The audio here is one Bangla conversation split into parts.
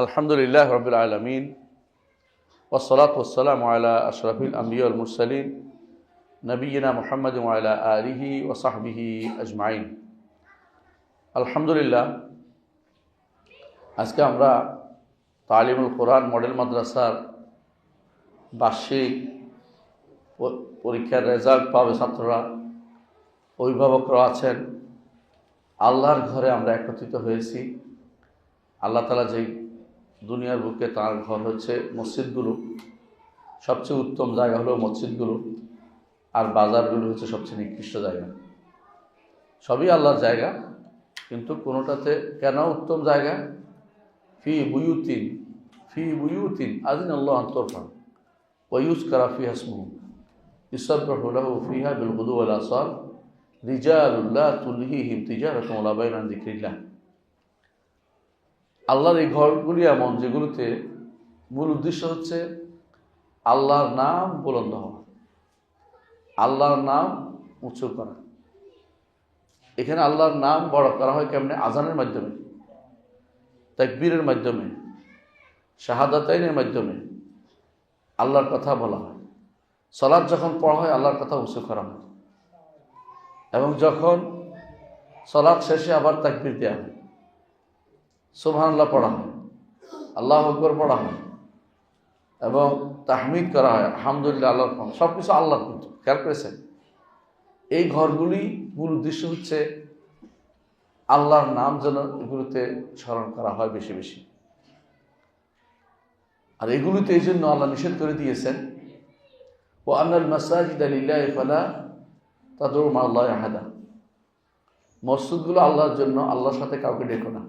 আলহামদুলিল্লাহ রাব্বিল আলামিন ওয়াসসালাতু ওয়াসসালামু আলা আশরাফিল আমবিয়া ওয়াল মুরসালিন নবিয়িনা মুহাম্মাদ ওয়া আলা আলিহি ওয়া সাহবিহি আজমাইন। আলহামদুলিল্লাহ, আজকে আমরা তালিমুল কোরআন মডেল মাদ্রাসার বার্ষিক পরীক্ষার রেজাল্ট পাবে ছাত্ররা, অভিভাবকরা আছেন। আল্লাহর ঘরে আমরা একত্রিত হয়েছি। আল্লাহ তাআলা যেই দুনিয়ার বুকে তার ঘর হচ্ছে মসজিদগুলো, সবচেয়ে উত্তম জায়গা হলো মসজিদগুলো, আর বাজারগুলো হচ্ছে সবচেয়ে নিকৃষ্ট জায়গা। সবই আল্লাহর জায়গা, কিন্তু কোনোটাতে কেন উত্তম জায়গা? ফি বুয়ুতিন আযিনাল্লাহু আন তুরফা ওয়া ইউযকারা ফিহা ইসমুহু ইউসাব্বিহু লাহু ফিহা বিল গুদুওয়ি ওয়াল আসাল রিজালুন লা তুলহিহিম তিজারাতুন ওয়ালা বাইউন আন যিকরিল্লাহ। আল্লাহর এই ঘরগুলি এমন যেগুলোতে মূল উদ্দেশ্য হচ্ছে আল্লাহর নাম বুলন্দ হওয়া, আল্লাহর নাম উঁচু করা। এখানে আল্লাহর নাম বড় করা হয় কেমনে? আজানের মাধ্যমে, তাকবীরের মাধ্যমে, শাহাদাতাইনের মাধ্যমে আল্লাহর কথা বলা হয়। সালাত যখন পড়া হয় আল্লাহর কথা উঁচু করা হয়, এবং যখন সালাত শেষে আবার তাকবীর দেওয়া হয়, সুবহানাল্লাহ পড়া হয়, আল্লাহু আকবার পড়া হয়, এবং তাহমিদ করা হয়, আলহামদুলিল্লাহ, আল্লাহর নাম, সব কিছু আল্লাহর। কিন্তু খেয়াল করেছেন, এই ঘরগুলি মূল উদ্দেশ্য হচ্ছে আল্লাহর নাম যেন এগুলোতে স্মরণ করা হয় বেশি বেশি। আর এগুলোতে এই জন্য আল্লাহ নিষেধ করে দিয়েছেন, ওয়া আন্নাল মাসাজিদা লিল্লাহি ফালা তাদউ মা'আল্লাহি আহাদা। মসজিদগুলো আল্লাহর জন্য, আল্লাহর সাথে কাউকে ডেকো না।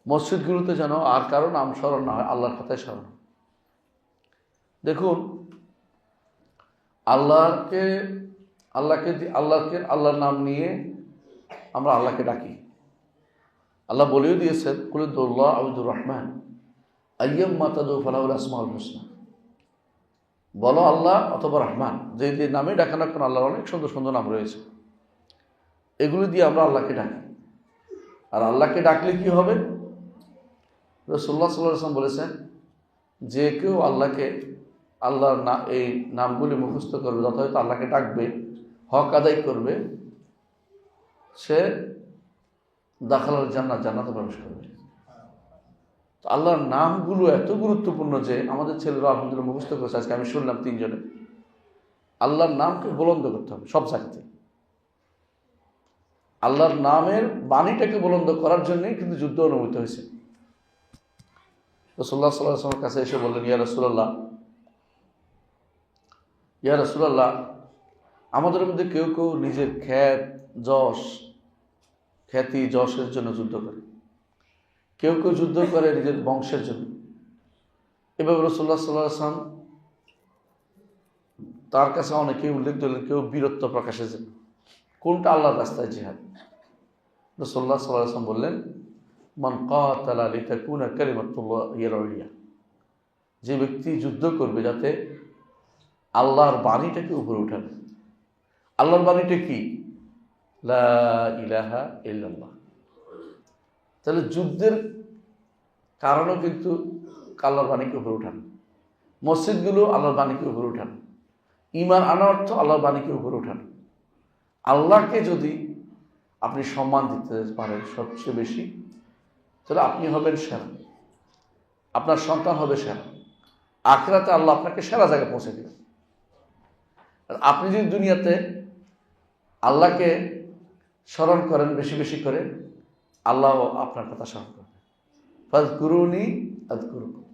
মসজিদগুলোতে যেন আর কারো নাম স্মরণ না হয়, আল্লাহর কথায় স্মরণ। দেখুন, আল্লাহর নাম নিয়ে আমরা আল্লাহকে ডাকি। আল্লাহ বলেও দিয়েছেন, কুলিদুল্লাহ আউযুর রহমান আইয়াম্মা তাদউ ফালাহুল আসমাউল হুসনা। বলো আল্লাহ অথবা রহমান, যে যে নামে ডাকা না কেন আল্লাহর অনেক সুন্দর সুন্দর নাম রয়েছে, এগুলো দিয়ে আমরা আল্লাহকে ডাকি। আর আল্লাহকে ডাকলে কি হবে? রাসূলুল্লাহ সাল্লাল্লাহু আলাইহি ওয়াসাল্লাম বলেছেন, যে কেউ আল্লাহর এই নামগুলি মুখস্থ করবে, যথাযথ আল্লাহকে ডাকবে, হক আদায় করবে, সে দাখালাল জান্নাত, জান্নাতে প্রবেশ করবে। তো আল্লাহর নামগুলো এত গুরুত্বপূর্ণ যে আমাদের ছেলেরা আলহামদুলিল্লাহ মুখস্থ করেছে। আজকে আমি শুনলাম 3 জনে। আল্লাহর নামকে বুলন্দ করতে হবে সব জায়গাতে। আল্লাহর নামের বাণীটাকে বুলন্দ করার জন্যই কিন্তু যুদ্ধ অনুমতি হয়েছে। রাসূলুল্লাহ সাল্লাল্লাহু আলাইহি ওয়াসাল্লামের কাছে এসে বললেন, ইয়া রাসূলুল্লাহ, আমাদের মধ্যে কেউ কেউ নিজের খ্যাতি যশের জন্য যুদ্ধ করে, কেউ কেউ যুদ্ধ করে নিজের বংশের জন্য। এভাবে রাসূলুল্লাহ সাল্লাল্লাহু আলাইহি ওয়াসাল্লাম তার কাছে অনেকেই উল্লেখ দিলেন, কেউ বীরত্ব প্রকাশের জন্য। কোনটা আল্লাহর রাস্তায় জিহাদ? রাসূলুল্লাহ সাল্লাল্লাহু আলাইহি ওয়াসাল্লাম বললেন, মান কাতালা লিতাকুনা কালিমাতুল্লাহি হিয়াল উলিয়া। যে ব্যক্তি যুদ্ধ করবে যাতে আল্লাহর বাণীটাকে উপরে উঠাবে। আল্লাহর বাণীটা কি? লা ইলাহা ইল্লাল্লাহ। তাহলে যুদ্ধের কারণও কিন্তু আল্লাহর বাণীকে উপরে উঠানো। মসজিদগুলো আল্লাহর বাণীকে উপরে উঠানো। ঈমান আনার অর্থ আল্লাহর বাণীকে উপরে উঠানো। আল্লাহকে যদি আপনি সম্মান দিতে পারেন সবচেয়ে বেশি, তাহলে আপনি হবেন সেরা, আপনার সন্তান হবে সেরা, আখিরাতে আল্লাহ আপনাকে সেরা জায়গায় পৌঁছে দেবেন। আপনি যদি দুনিয়াতে আল্লাহকে স্মরণ করেন বেশি বেশি করে, আল্লাহ আপনার কথা স্মরণ করবেন। ফাযকুরুনি আযকুরুকুম।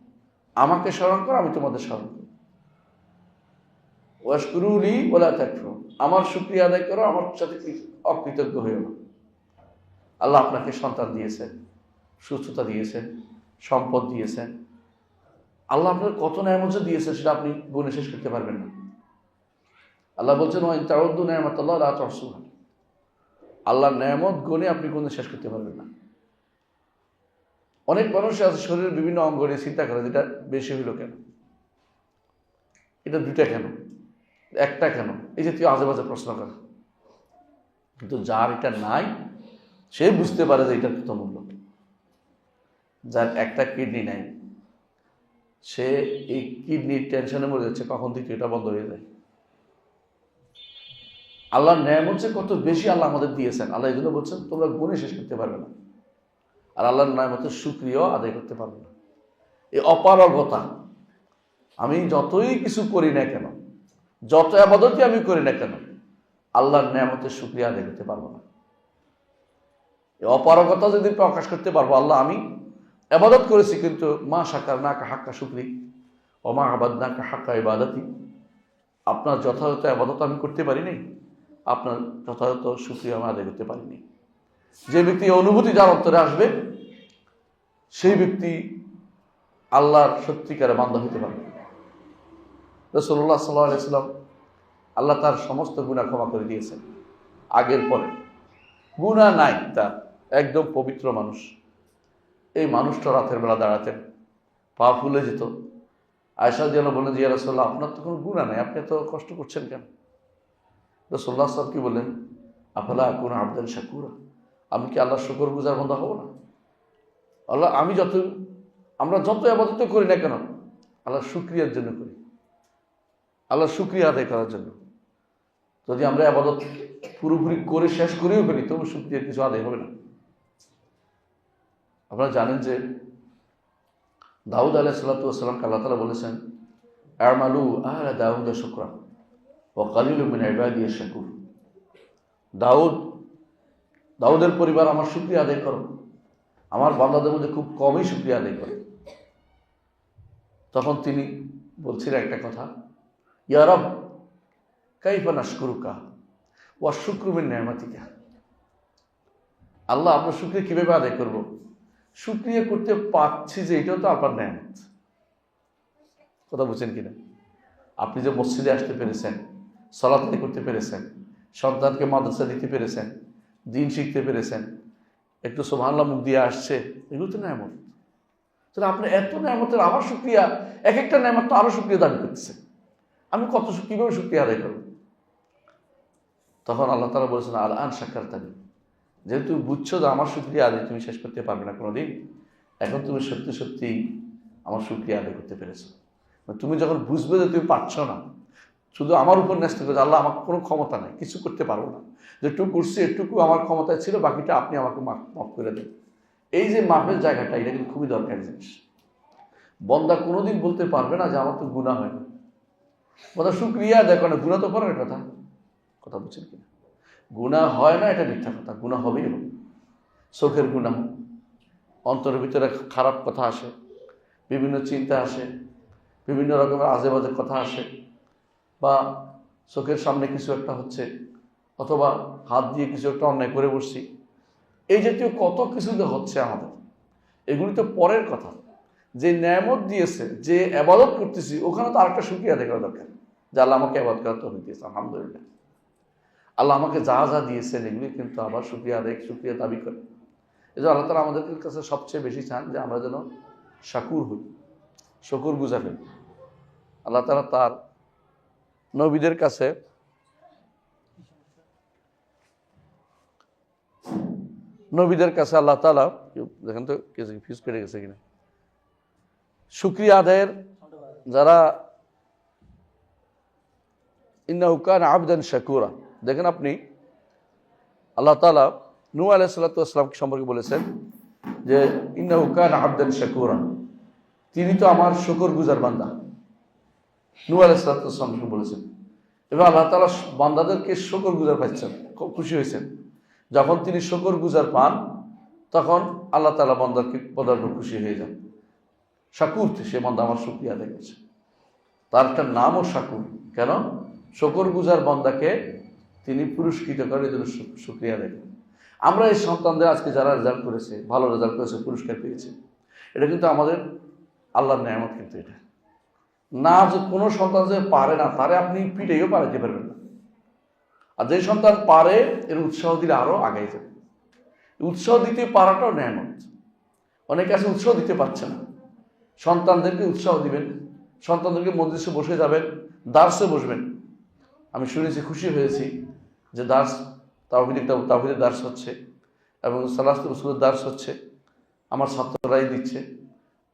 আমাকে স্মরণ করো, আমি তোমাদের স্মরণ করব। ওয়াশকুরুলি ওয়ালা তাকফুরুন। আমার শুকরিয়া আদায় করো, আমার সাথে অকৃতজ্ঞ হইও না। আল্লাহ আপনাকে সন্তান দিয়েছেন, সুস্থতা দিয়েছেন, সম্পদ দিয়েছেন। আল্লাহ আপনার কত নেয়ামত দিয়েছেন সেটা আপনি গুণে শেষ করতে পারবেন না। আল্লাহ বলছেন, ওয়া ইন তাউদ্দু নি'মাতাল্লাহি লা তুহসুহা। আল্লাহর নেয়ামত গুণে আপনি গুণে শেষ করতে পারবেন না। অনেক মানুষ আছে শরীরের বিভিন্ন অঙ্গ নিয়ে চিন্তা করে, যেটা বেশি হইল কেন, এটা 2টা কেন, 1টা কেন, এই জাতীয় আজে বাজে প্রশ্ন করে। কিন্তু যার এটা নাই সে বুঝতে পারে যে এটার কত মূল্য। যার একটা কিডনি নাই, সে এই কিডনির টেনশনে মরে যাচ্ছে কখন দ্বিতীয়টা বন্ধ হয়ে যায়। আল্লাহর নেয়ামত যে কত বেশি আল্লাহ আমাদের দিয়েছেন, আল্লাহ এই জন্য বলছেন তোমরা গুণে শেষ করতে পারবে না, আর আল্লাহর নেয়ামতের শুকরিয়াও আদায় করতে পারবে না। এই অপারগতা, আমি যতই কিছু করি না কেন, যত আবাদতই আমি করি না কেন, আল্লাহর নেয়ামতের শুকরিয়া আদায় করতে পারবো না। এই অপারগতা যদি প্রকাশ করতে পারবো, আল্লাহ আমি আবাদত করেছি কিন্তু মা শাকার না কা হাক্কা শুকরি ও মা আবাদ না কা হাক্কা ইবাদতি, আপনার যথাযথ আবাদত আমি করতে পারিনি, আপনার যথাযথ শুকরিয়া আমি আদায় করতে পারিনি। যে ব্যক্তি অনুভূতি যার অন্তরে আসবে, সেই ব্যক্তি আল্লাহর সত্যিকারে বান্দা হতে পারবে। রাসূলুল্লাহ সাল্লাল্লাহু আলাইহি ওয়াসাল্লাম, আল্লাহ তার সমস্ত গুনাহ ক্ষমা করে দিয়েছেন, আগের পরে গুনাহ নাই তার, একদম পবিত্র মানুষ। এই মানুষটা রাতের বেলা দাঁড়াতেন, পা ফুলে যেত। আয়েশা রাদিয়াল্লাহু বললেন যে ইয়া রাসূলুল্লাহ, আপনার তো কোনো গুনাহ নাই, আপনি এত কষ্ট করছেন কেন? রাসূলুল্লাহ সাল্লাল্লাহু আলাইহি ওয়াসাল্লাম কি বললেন? আফালা আকুনু আবদান শাকুরা, আমি কি আল্লাহর শুকরগুজার বান্দা হব না? আল্লাহ আমরা যত ইবাদত করি না কেন, আল্লাহর শুকরিয়ার জন্য করি, আল্লাহর শুকরিয়া আদায় করার জন্য। যদি আমরা ইবাদত পুরোপুরি করে শেষ করেও ফেলি, তবু শুকরিয়ার কিছু আদায় হবে না। আপনারা জানেন যে দাউদ আলাইহিস সালাতু ওয়াস সালামকে আল্লাহ তাআলা বলেছেন, আমালু আলা দাউদ শুকরা ওয়া কালিলুম মিন ইবাদিয়াশ শাকুর। দাউদের পরিবার আমার শুকরিয়া আদায় করো, আমার বান্দাদের মধ্যে খুব কমই শুকরিয়া আদায় করে। তখন তিনি বলছিলেন একটা কথা, ইয়া রব কাইফা নাশকুরুকা ওয়া শুকরু মিন নি'মাতিকা। আল্লাহ, আপনার শুকরিয়া কিভাবে আদায় করব? শুকরিয়া করতে পারছি যে এটাও তো আপনার নেয়ামত। কথা বুঝছেন কিনা? আপনি যে মসজিদে আসতে পেরেছেন, সালাত আদায় করতে পেরেছেন, সন্তানকে মাদ্রাসা দিতে পেরেছেন, দিন শিখতে পেরেছেন, একটু সুবহানাল্লাহ মুখ দিয়ে আসছে, এগুলো তো নেয়ামত। তাহলে আপনার এত নেয়ামতের আবার শুকরিয়া, এক একটা নেয়ামত তো আরো শুকরিয়া দাবি করতেছে, আমি কিভাবে শুকরিয়া আদায় করব? তখন আল্লাহ তাআলা বলেছেন, আল আন শাকারতানি, যেহেতু তুমি বুঝছো যে আমার শুকরিয়া আদায় তুমি শেষ করতে পারবে না কোনোদিন, এখন তুমি সত্যি সত্যি আমার শুকরিয়া আদায় করতে পেরেছো। তুমি যখন বুঝবে যে তুমি পারছো না, শুধু আমার উপর ন্যস্ত করে, আল্লাহ আমার কোনো ক্ষমতা নাই, কিছু করতে পারবো না, যেটুকু করছি এটুকু আমার ক্ষমতায় ছিল, বাকিটা আপনি আমাকে মাফ করে দেন। এই যে মাফের জায়গাটা, এটা কিন্তু খুবই দরকারি জিনিস। বন্দা কোনোদিন বলতে পারবে না যে আমার তো গুনাহ হয় না। বন্দা শুকরিয়া দেখো না, গুনাহ তো করার কথা বুঝছেন কিনা? গুনাহ হয় না এটা মিথ্যা কথা, গুনাহ হবেই হবে। চোখের গুনাহ, অন্তরের ভিতরে খারাপ কথা আসে, বিভিন্ন চিন্তা আসে, বিভিন্ন রকমের আজে বাজে কথা আসে, বা চোখের সামনে কিছু একটা হচ্ছে, অথবা হাত দিয়ে কিছু একটা অন্যায় করে বসছি, এই জাতীয় কত কিছু যে হচ্ছে আমাদের, এগুলি তো পরের কথা। যে নেয়ামত দিয়েছে, যে ইবাদত করতেছি, ওখানে তো আরেকটা শুকরিয়া আদায় করা দরকার, যে আল্লাহ আমাকে ইবাদত করার তৌফিক দিয়েছে, আলহামদুলিল্লাহ। আল্লাহ আমাকে যা যা দিয়েছেন এগুলি কিন্তু আবার শুকরিয়া দাবি করে। এই যে আল্লাহ তাআলা আমাদের কাছে সবচেয়ে বেশি চান যে আমরা যেন শাকুর হই, শুকর গুজার হই। আল্লাহ তাআলা তার নবীদের কাছে আল্লাহ তাআলা, দেখেন তো ফিউজ কেটে গেছে কিনা, শুকরিয়া আদায়ের যারা ইন্নাহু কানা আবদান শাকুরা, দেখেন আপনি আল্লাহ তাআলা নূহ আলাইহিস সালাতু ওয়াস সালাম সম্পর্কে বলেছেন যে ইন্নাহু কানা আবদান শাকুরা, তিনি তো আমার শুকরগুজার বান্দা। নূহ আলাইহিস সালাতু ওয়াস সালাম বলেছেন। এবং আল্লাহ তাআলা বান্দাদেরকে শুকরগুজার পাচ্ছেন, খুব খুশি হয়েছেন। যখন তিনি শুকরগুজার পান, তখন আল্লাহ তাআলা বান্দাকে খুশি হয়ে যান। শাকুর, সে বান্দা আমার শুকরিয়া আদায় করছে। তার একটা নামও শাকুর। কেন? শুকরগুজার বান্দাকে তিনি পুরস্কৃত করেন, এই জন্য শুকরিয়া আদায় করেন। আমরা এই সন্তানদের আজকে যারা রেজাল্ট করেছে, ভালো রেজাল্ট করেছে, পুরস্কার পেয়েছে, এটা কিন্তু আমাদের আল্লাহর নেয়ামত। কিন্তু এটা না, যে কোনো সন্তান যে পারে না, তারে আপনি পিটাইও পারাতে পারবেন না। আর যে সন্তান পারে, এর উৎসাহ দিলে আরো আগাই যাবে। উৎসাহ দিতে পারাটাও নেয়ামত। অনেকে আছে উৎসাহ দিতে পারছে না, সন্তানদেরকে উৎসাহ দিবেন, সন্তানদেরকে মজলিসে বসে যাবেন, দার্সে বসবেন। আমি শুনেছি, খুশি হয়েছি যে তাওহীদের দার্স হচ্ছে এবং সালাতুল রাসূলের দার্স হচ্ছে। আমার ছাত্ররাই দিচ্ছে।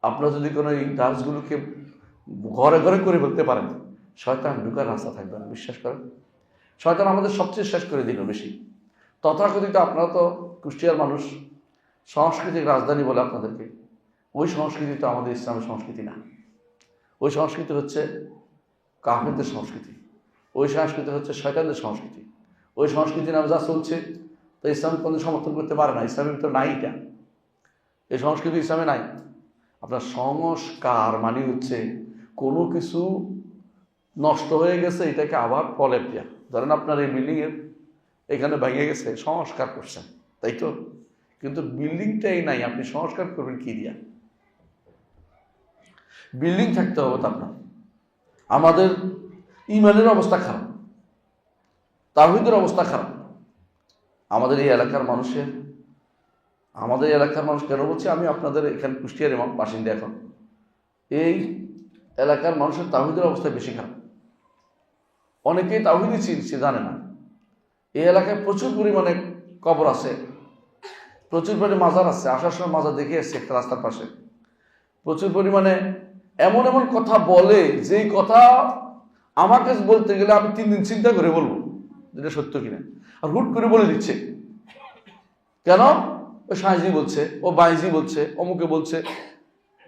আপনারা যদি কোনো এই ডান্সগুলোকে ঘরে ঘরে করে ফেলতে পারেন, শয়তান ঢুকার রাস্তা থাকবে না, বিশ্বাস করেন। শয়তান আমাদের সবচেয়ে শেষ করে দিল বেশি। তথাকথিত আপনারা তো কুষ্টিয়ার মানুষ, সাংস্কৃতিক রাজধানী বলে আপনাদেরকে। ওই সংস্কৃতি তো আমাদের ইসলামের সংস্কৃতি না। ওই সংস্কৃতি হচ্ছে কাফেরদের সংস্কৃতি, ওই সংস্কৃতি হচ্ছে শয়তানদের সংস্কৃতি। ওই সংস্কৃতি নামে যা চলছে তো ইসলাম কোনো সমর্থন করতে পারে না, ইসলামের ভিতরে নাই এটা। এই সংস্কৃতি ইসলামে নাই। আপনার সংস্কার মানে হচ্ছে কোনো কিছু নষ্ট হয়ে গেছে এটাকে আবার প্রলেপ দেওয়া। ধরেন আপনার এই বিল্ডিংয়ের এখানে ভেঙে গেছে, সংস্কার করছেন, তাই তো? কিন্তু বিল্ডিংটাই নাই, আপনি সংস্কার করবেন কি দিয়া? বিল্ডিং থাকতে হবে তো আপনার। আমাদের ইমানের অবস্থা খারাপ, তাওহীদের অবস্থা খারাপ। আমাদের এই এলাকার মানুষ কেন বলছি, আমি আপনাদের এখানে কুষ্টিয়ার বাসিন্দা। এখন এই এলাকার মানুষের তাওহীদের অবস্থা বেশি খারাপ। অনেকেই তাওহীদই চিনছে, জানে না। এই এলাকায় প্রচুর পরিমাণে কবর আছে, প্রচুর পরিমাণে মাজার আছে। আসার সময় মাজার দেখে এসছে একটা রাস্তার পাশে। প্রচুর পরিমাণে এমন এমন কথা বলে, যেই কথা আমাকে বলতে গেলে আমি 3 দিন চিন্তা করে বলবো যেটা সত্য কিনা, আর হুট করে বলে দিচ্ছে। কেন? ও সাইজি বলছে, ও বাইজি বলছে, অমুকে বলছে।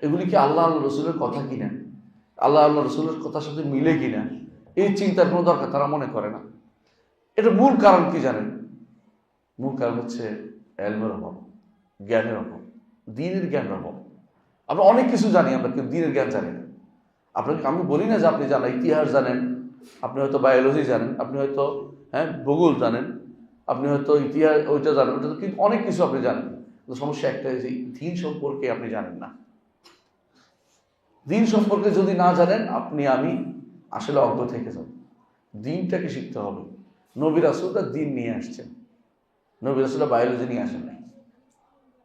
এগুলি কি আল্লাহ আল্লাহ রসুলের কথা কিনা, আল্লাহ আল্লাহ রসুলের কথার সাথে মিলে কিনা, এই চিন্তার কোনো দরকার তারা মনে করে না। এটা মূল কারণ কি জানেন? মূল কারণ হচ্ছে এলমের অভাব, জ্ঞানের অভাব, দ্বীনের জ্ঞানের অভাব। আমরা অনেক কিছু জানি, আমরা কিন্তু দ্বীনের জ্ঞান জানি না। আপনাকে আমি বলি না যে আপনি জানেন, ইতিহাস জানেন, আপনি হয়তো বায়োলজি জানেন, আপনি হয়তো ভূগোল জানেন, আপনি হয়তো ইতিহাস ওইটা জানেন, ওইটা কিন্তু অনেক কিছু আপনি জানেন। সমস্যা একটাই যে দ্বীন সম্পর্কে আপনি জানেন না। দ্বীন সম্পর্কে যদি না জানেন, আপনি আমি আসলে অজ্ঞ থেকে যাব। দ্বীনটাকে শিখতে হবে। নবী রাসূলরা দ্বীন নিয়ে আসছেন। নবী রাসূলরা বায়োলজি নিয়ে আসেন নাই,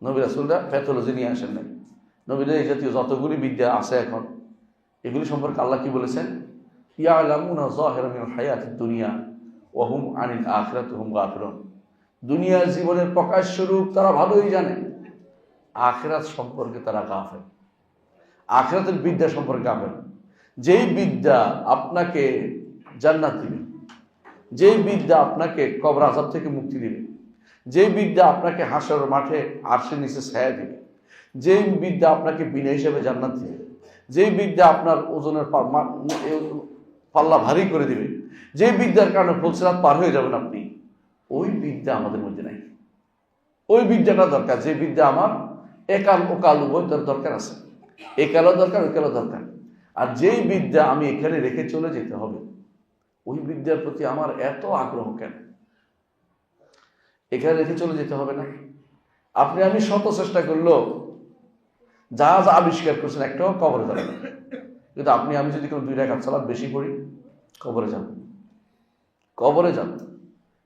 নবী রাসূলরা প্যাথোলজি নিয়ে আসেন নাই। নবীদের এই জাতীয় যতগুলি বিদ্যা আছে এখন, এগুলি সম্পর্কে আল্লাহ কি বলেছেন? ইয়ালামুনা যাহিরাম মিনাল হায়াতিদ দুনিয়া ওয়া হুম আনিল আখিরাতি হুম গাফিলুন। দুনিয়ার জীবনের প্রকাশ্য রূপ তারা ভালোই জানে, আখিরাত সম্পর্কে তারা গাফেল। আখিরাতের বিদ্যা সম্পর্কে গাফেল। যেই বিদ্যা আপনাকে জান্নাত দিবে, যেই বিদ্যা আপনাকে কবর আযাব থেকে মুক্তি দিবে, যেই বিদ্যা আপনাকে হাসরের মাঠে আরশের নিচে ছায়া দিবে, যেই বিদ্যা আপনাকে বিনা হিসেবে জান্নাত দিবে, যেই বিদ্যা আপনার ওজনের পাল্লা ভারী করে দিবে, যে বিদ্যার কারণে ফুলসিরাত পার হয়ে যাবেন আপনি, ওই বিদ্যা আমাদের মধ্যে নাই। ওই বিদ্যাটা দরকার, যে বিদ্যা আমার একাল ওকাল উভয় দরকার আছে। একালও দরকার, ওকালও দরকার। আর যেই বিদ্যা আমি এখানে রেখে চলে যেতে হবে, ওই বিদ্যার প্রতি আমার এত আগ্রহ কেন? এখানে রেখে চলে যেতে হবে না? আপনি আমি শত চেষ্টা করলো যা যা আবিষ্কার করছেন একটাও কবরে যাবে না। কিন্তু আপনি আমি যদি কোনো 2 রাকাত সালাত বেশি পড়ি, কবরে যাব, কবরে যাব।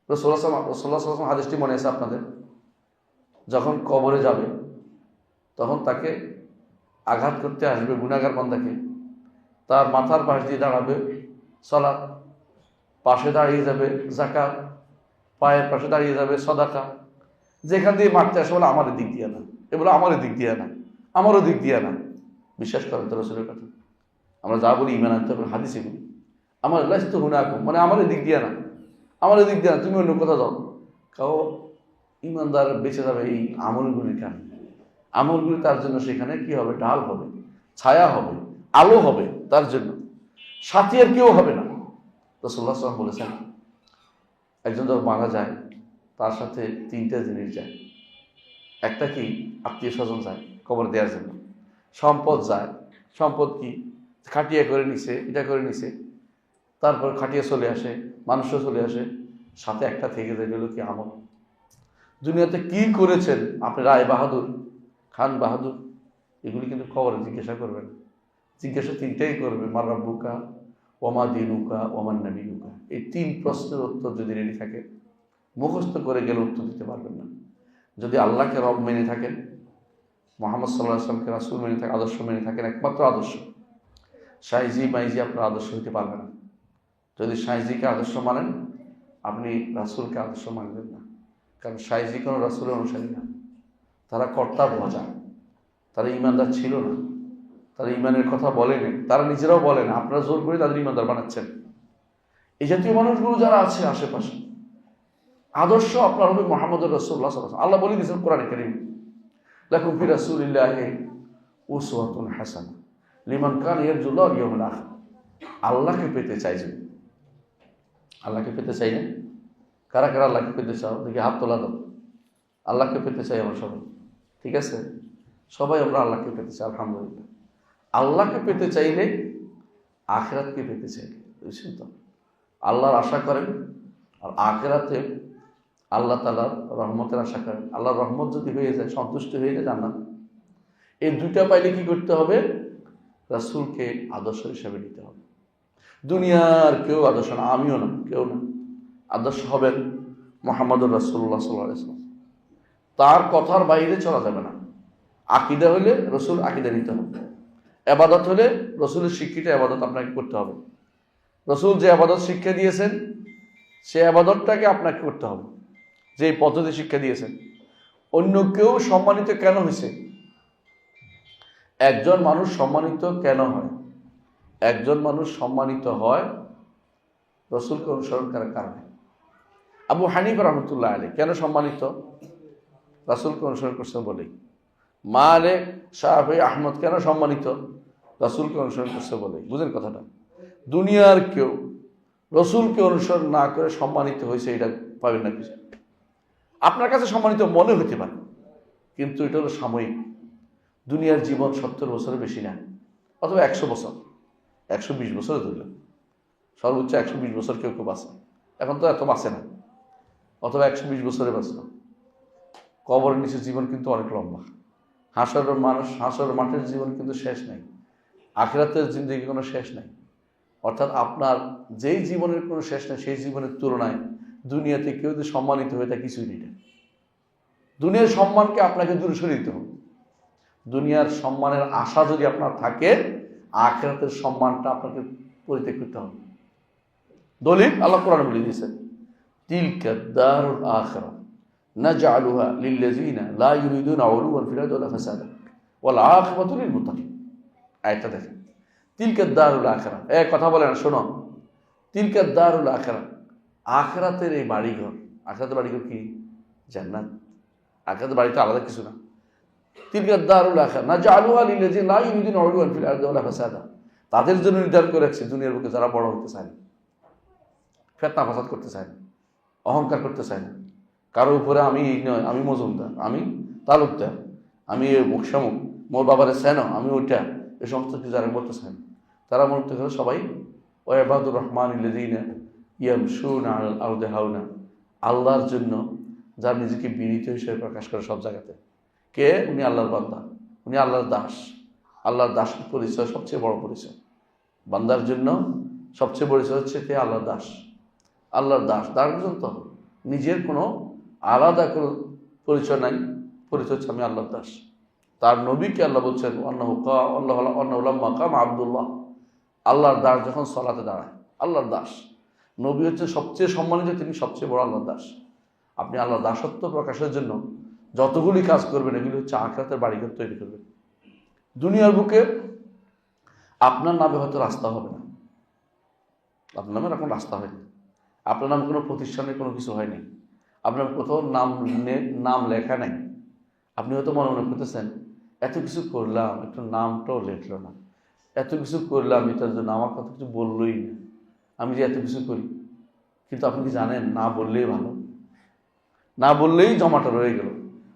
রাসূলুল্লাহ সাল্লাল্লাহু আলাইহি ওয়াসাল্লাম হাদিসটি মনে আছে আপনাদের? যখন কবরে যাবে তখন তাকে আঘাত করতে আসবে গুনাহগার বান্দাকে, তার মাথার পাশ দিয়ে দাঁড়াবে সালাত, পাশে দাঁড়িয়ে যাবে যাকাত, পায়ের পাশে দাঁড়িয়ে যাবে সাদাকা। যেখান দিয়ে মারতে আসে বলে আমার দিক দিয়ে না, এ বলে আমার দিক দিয়ে না, আমারও দিক দিয়ে না। বিশ্বাস করেন তো রাসূলের কথা? আমরা যা বলি ইমান আনতে হবে, হাদিসে বলি আমার লাইস্ত হুনাকুম, মানে আমার দিক দিয়ে না, আমার দিক দিয়ে না, তুমি অন্য কথা যাও। কাউ ইমানদার বেঁচে যাবে এই আমলগুলির কারণে। আমলগুলি তার জন্য সেখানে কি হবে? ঢাল হবে, ছায়া হবে, আলো হবে তার জন্য, সাথী আর কেউ হবে না। রাসূলুল্লাহ সাল্লাল্লাহু আলাইহি ওয়াসাল্লাম বলেছেন, একজন যখন মারা যায় তার সাথে 3টা জিনিস যায়। একটা কি? আত্মীয় স্বজন যায় কবর দেওয়ার জন্য, সম্পদ যায়। সম্পদ কি? খাটিয়া করে নিছে, এটা করে নিছে, তারপর খাটিয়া চলে আসে, মানুষও চলে আসে, সাথে একটা থেকে যায়, গেল কি? আমল। দুনিয়াতে কি করেছেন আপনি, রায় বাহাদুর, খান বাহাদুর, এগুলি কিন্তু খবরে জিজ্ঞাসা করবেন। জিজ্ঞাসা 3টাই করবে, মার রাব্বুকা ওমা দিনুকা ওমান নবিয়ুকা। এই 3 প্রশ্নের উত্তর যদি রেডি থাকে, মুখস্থ করে গেলে উত্তর দিতে পারবেন না। যদি আল্লাহকে রব মেনে থাকেন, মুহাম্মদ সাল্লাল্লাহু আলাইহি ওয়াসাল্লামকে রাসূল মেনে থাকেন, আদর্শ মেনে থাকেন, একমাত্র আদর্শ, সাইজি মাইজি আপনার আদর্শ হইতে পারবে না। যদি সাইজিকে আদর্শ মানেন, আপনি রাসূলকে আদর্শ মানবেন না। কারণ সাইজি কোনো রাসূলের অনুসারী না, তারা কর্তা ভজা। তারা ইমানদার ছিল না, তারা ইমানের কথা বলেনি, তারা নিজেরাও বলে না, আপনারা জোর করে তাদের ইমানদার বানাচ্ছেন। এই জাতীয় মানুষগুলো যারা আছে আশেপাশে, আদর্শ আপনার হবে মুহাম্মদুর রাসূলুল্লাহ সাল্লাল্লাহু আলাইহি ওয়াসাল্লাম। আল্লাহ বলে দিয়েছেন কোরআনে কারীম, লাকুম ফি রাসূলিল্লাহি উসওয়াতুন হাসানাহ লিমান কানা ইয়ারজুল্লাহ ওয়াল ইয়াউমিল আখির। আল্লাহকে পেতে চাইছেন, আল্লাহকে পেতে চাই না? কারা কারা আল্লাহকে পেতে চাও দেখি হাত তোলা দাও। আল্লাহকে পেতে চাই আমরা সবাই, ঠিক আছে? সবাই আমরা আল্লাহকে পেতে চাই, আলহামদুলিল্লাহ। আল্লাহকে পেতে চাইলে আখিরাতকে পেতে চাইলে, বুঝছেন তো? আল্লাহর আশা করেন আর আখিরাতে আল্লাহ তাআলার রহমতের আশা করেন। আল্লাহর রহমত যদি হয়ে যায়, সন্তুষ্ট হয়ে যায়, জান্নাত। এই দুইটা পাইলে কি করতে হবে? রাসূলকে আদর্শ হিসেবে নিতে হবে। দুনিয়ার কেউ আদর্শ না, আমিও না, কেউ না। আদর্শ হবেন মুহাম্মদুর রাসূলুল্লাহ সাল্লাল্লাহু আলাইহি ওয়াসাল্লাম। তার কথার বাইরে চলা যাবে না। আকীদা হলে রাসূল আকীদা নিতে হবে, ইবাদত হলে রাসূলের শিক্ষিত ইবাদত আপনাকে করতে হবে। রাসূল যে ইবাদত শিক্ষা দিয়েছেন সেই ইবাদতটাকে আপনাকে করতে হবে, যে পদ্ধতি শিক্ষা দিয়েছেন। অন্য কেউ সম্মানিত কেন হয়েছে? একজন মানুষ সম্মানিত কেন হয়? একজন মানুষ সম্মানিত হয় রাসূলকে অনুসরণ করার কারণে। আবু হানিফা রাহমাতুল্লাহ আলাইহি কেন সম্মানিত? রাসূলকে অনুসরণ করছেন বলেই। মালিক, শাফি, আহমদ কেন সম্মানিত? রাসূলকে অনুসরণ করছে বলেই। বুঝেন কথাটা? দুনিয়ার কেউ রাসূলকে অনুসরণ না করে সম্মানিত হয়েছে, এটা পাবেন না কিছু। আপনার কাছে সম্মানিত মনে হতে পারে, কিন্তু এটা হলো সাময়িক। দুনিয়ার জীবন 70 বছরের বেশি না, অথবা 100 বছর, 120 বছরে ধরলেন, সর্বোচ্চ 120 বছর কেউ কেউ বাঁচে। এখন তো এত বাঁচে না, অথবা 120 বছরে বাঁচে না। কবরের নিচের জীবন কিন্তু অনেক লম্বা। হাসরের মাঠের জীবন কিন্তু শেষ নাই। আখিরাতের জিন্দেগি কোনো শেষ নাই। অর্থাৎ আপনার যেই জীবনের কোনো শেষ নেই, সেই জীবনের তুলনায় দুনিয়াতে কেউ যদি সম্মানিত হয়ে তা কিছুই নেই। দুনিয়ার সম্মানকে আপনাকে দূরে সরিয়ে দিতে হবে। দুনিয়ার সম্মানের আশা যদি আপনার থাকে, আখিরাতের সম্মানটা আপনাকে পরিত্যাগ করতে হবে। দলিল আল্লাহ কোরআনে বলে দিয়েছেন, তিলকা দারুল আখিরাহ নাজআলুহা লিল্লাযিনা লা ইউরিদুনা উলুওয়ান ফিল আরদি ওয়ালা ফাসাদা ওয়াল আখিরাতু লিল মুত্তাকিন। আয়াতটা দেখেন, তিলকা দারুল আখিরাহ। কথা বলেন, শোনো, তিলকা দারুল আখিরাহ, আখিরাতের এই বাড়িঘর। আখিরাতের বাড়িঘর কি? জান্নাত। আখিরাতের বাড়ি তো আলাদা কিছু না। তিলকা দারুল আখিরাহ নাজআলুহা লিল্লাযিনা লা ইউরিদুনা উলুওয়ান ফিল আরদি ওয়ালা ফাসাদা। তাদের জন্য নির্ধারণ করে রাখছে দুনিয়ার বুকে যারা বড় হতে চায় না, ফিতনা ফাসাদ করতে চায় না, অহংকার করতে চায় না, কারো উপরে আমি নয়, আমি মজুমদার, আমি তালুকদার, আমি মুখসামুখ, মোর বাবারে সেন, আমি ওইটা, এ সমস্ত কিছু যারা বলতে চায় না। তারা বলতে গেলে সবাই ওয়াইবাদুর রহমানিল্লাযিনা ইয়ামশুনা আলাল আরদি হাওনা। আল্লাহর জন্য যার নিজেকে বিনীত হিসেবে প্রকাশ করে সব জায়গাতে। কে? উনি আল্লাহর বান্দা, উনি আল্লাহর দাস। আল্লাহর দাসের পরিচয় সবচেয়ে বড় পরিচয়। বান্দার জন্য সবচেয়ে পরিচয় হচ্ছে কে? আল্লাহর দাস। আল্লাহর দাস, তার পর্যন্ত নিজের কোনো আলাদা কোনো পরিচয় নাই। পরিচয় হচ্ছে আমি আল্লাহর দাস। তার নবীকে আল্লাহ বলছেন আব্দুল্লাহ, আল্লাহর দাস যখন সলাতে দাঁড়ায়, আল্লাহর দাস। নবী হচ্ছে সবচেয়ে সম্মানিত, তিনি সবচেয়ে বড় আল্লাহর দাস। আপনি আল্লাহর দাসত্ব প্রকাশের জন্য যতগুলি কাজ করবেন, এগুলি হচ্ছে আখিরাতের বাড়িঘর তৈরি করবেন। দুনিয়ার বুকে আপনার নামে হয়তো রাস্তা হবে না, আপনার নামে এখন রাস্তা হয়নি, আপনার নামে কোনো প্রতিষ্ঠানে কোনো কিছু হয়নি, আপনার কোথাও নাম লেখা নাই। আপনি হয়তো মনে মনে করতেছেন, এত কিছু করলাম, একটু নামটাও লেখলো না, এত কিছু করলাম, এটার জন্য আমার কথা কিছু বললোই না, আমি যে এত কিছু করি। কিন্তু আপনি কি জানেন, না বললেই ভালো, না বললেই জমাটা রয়ে গেল।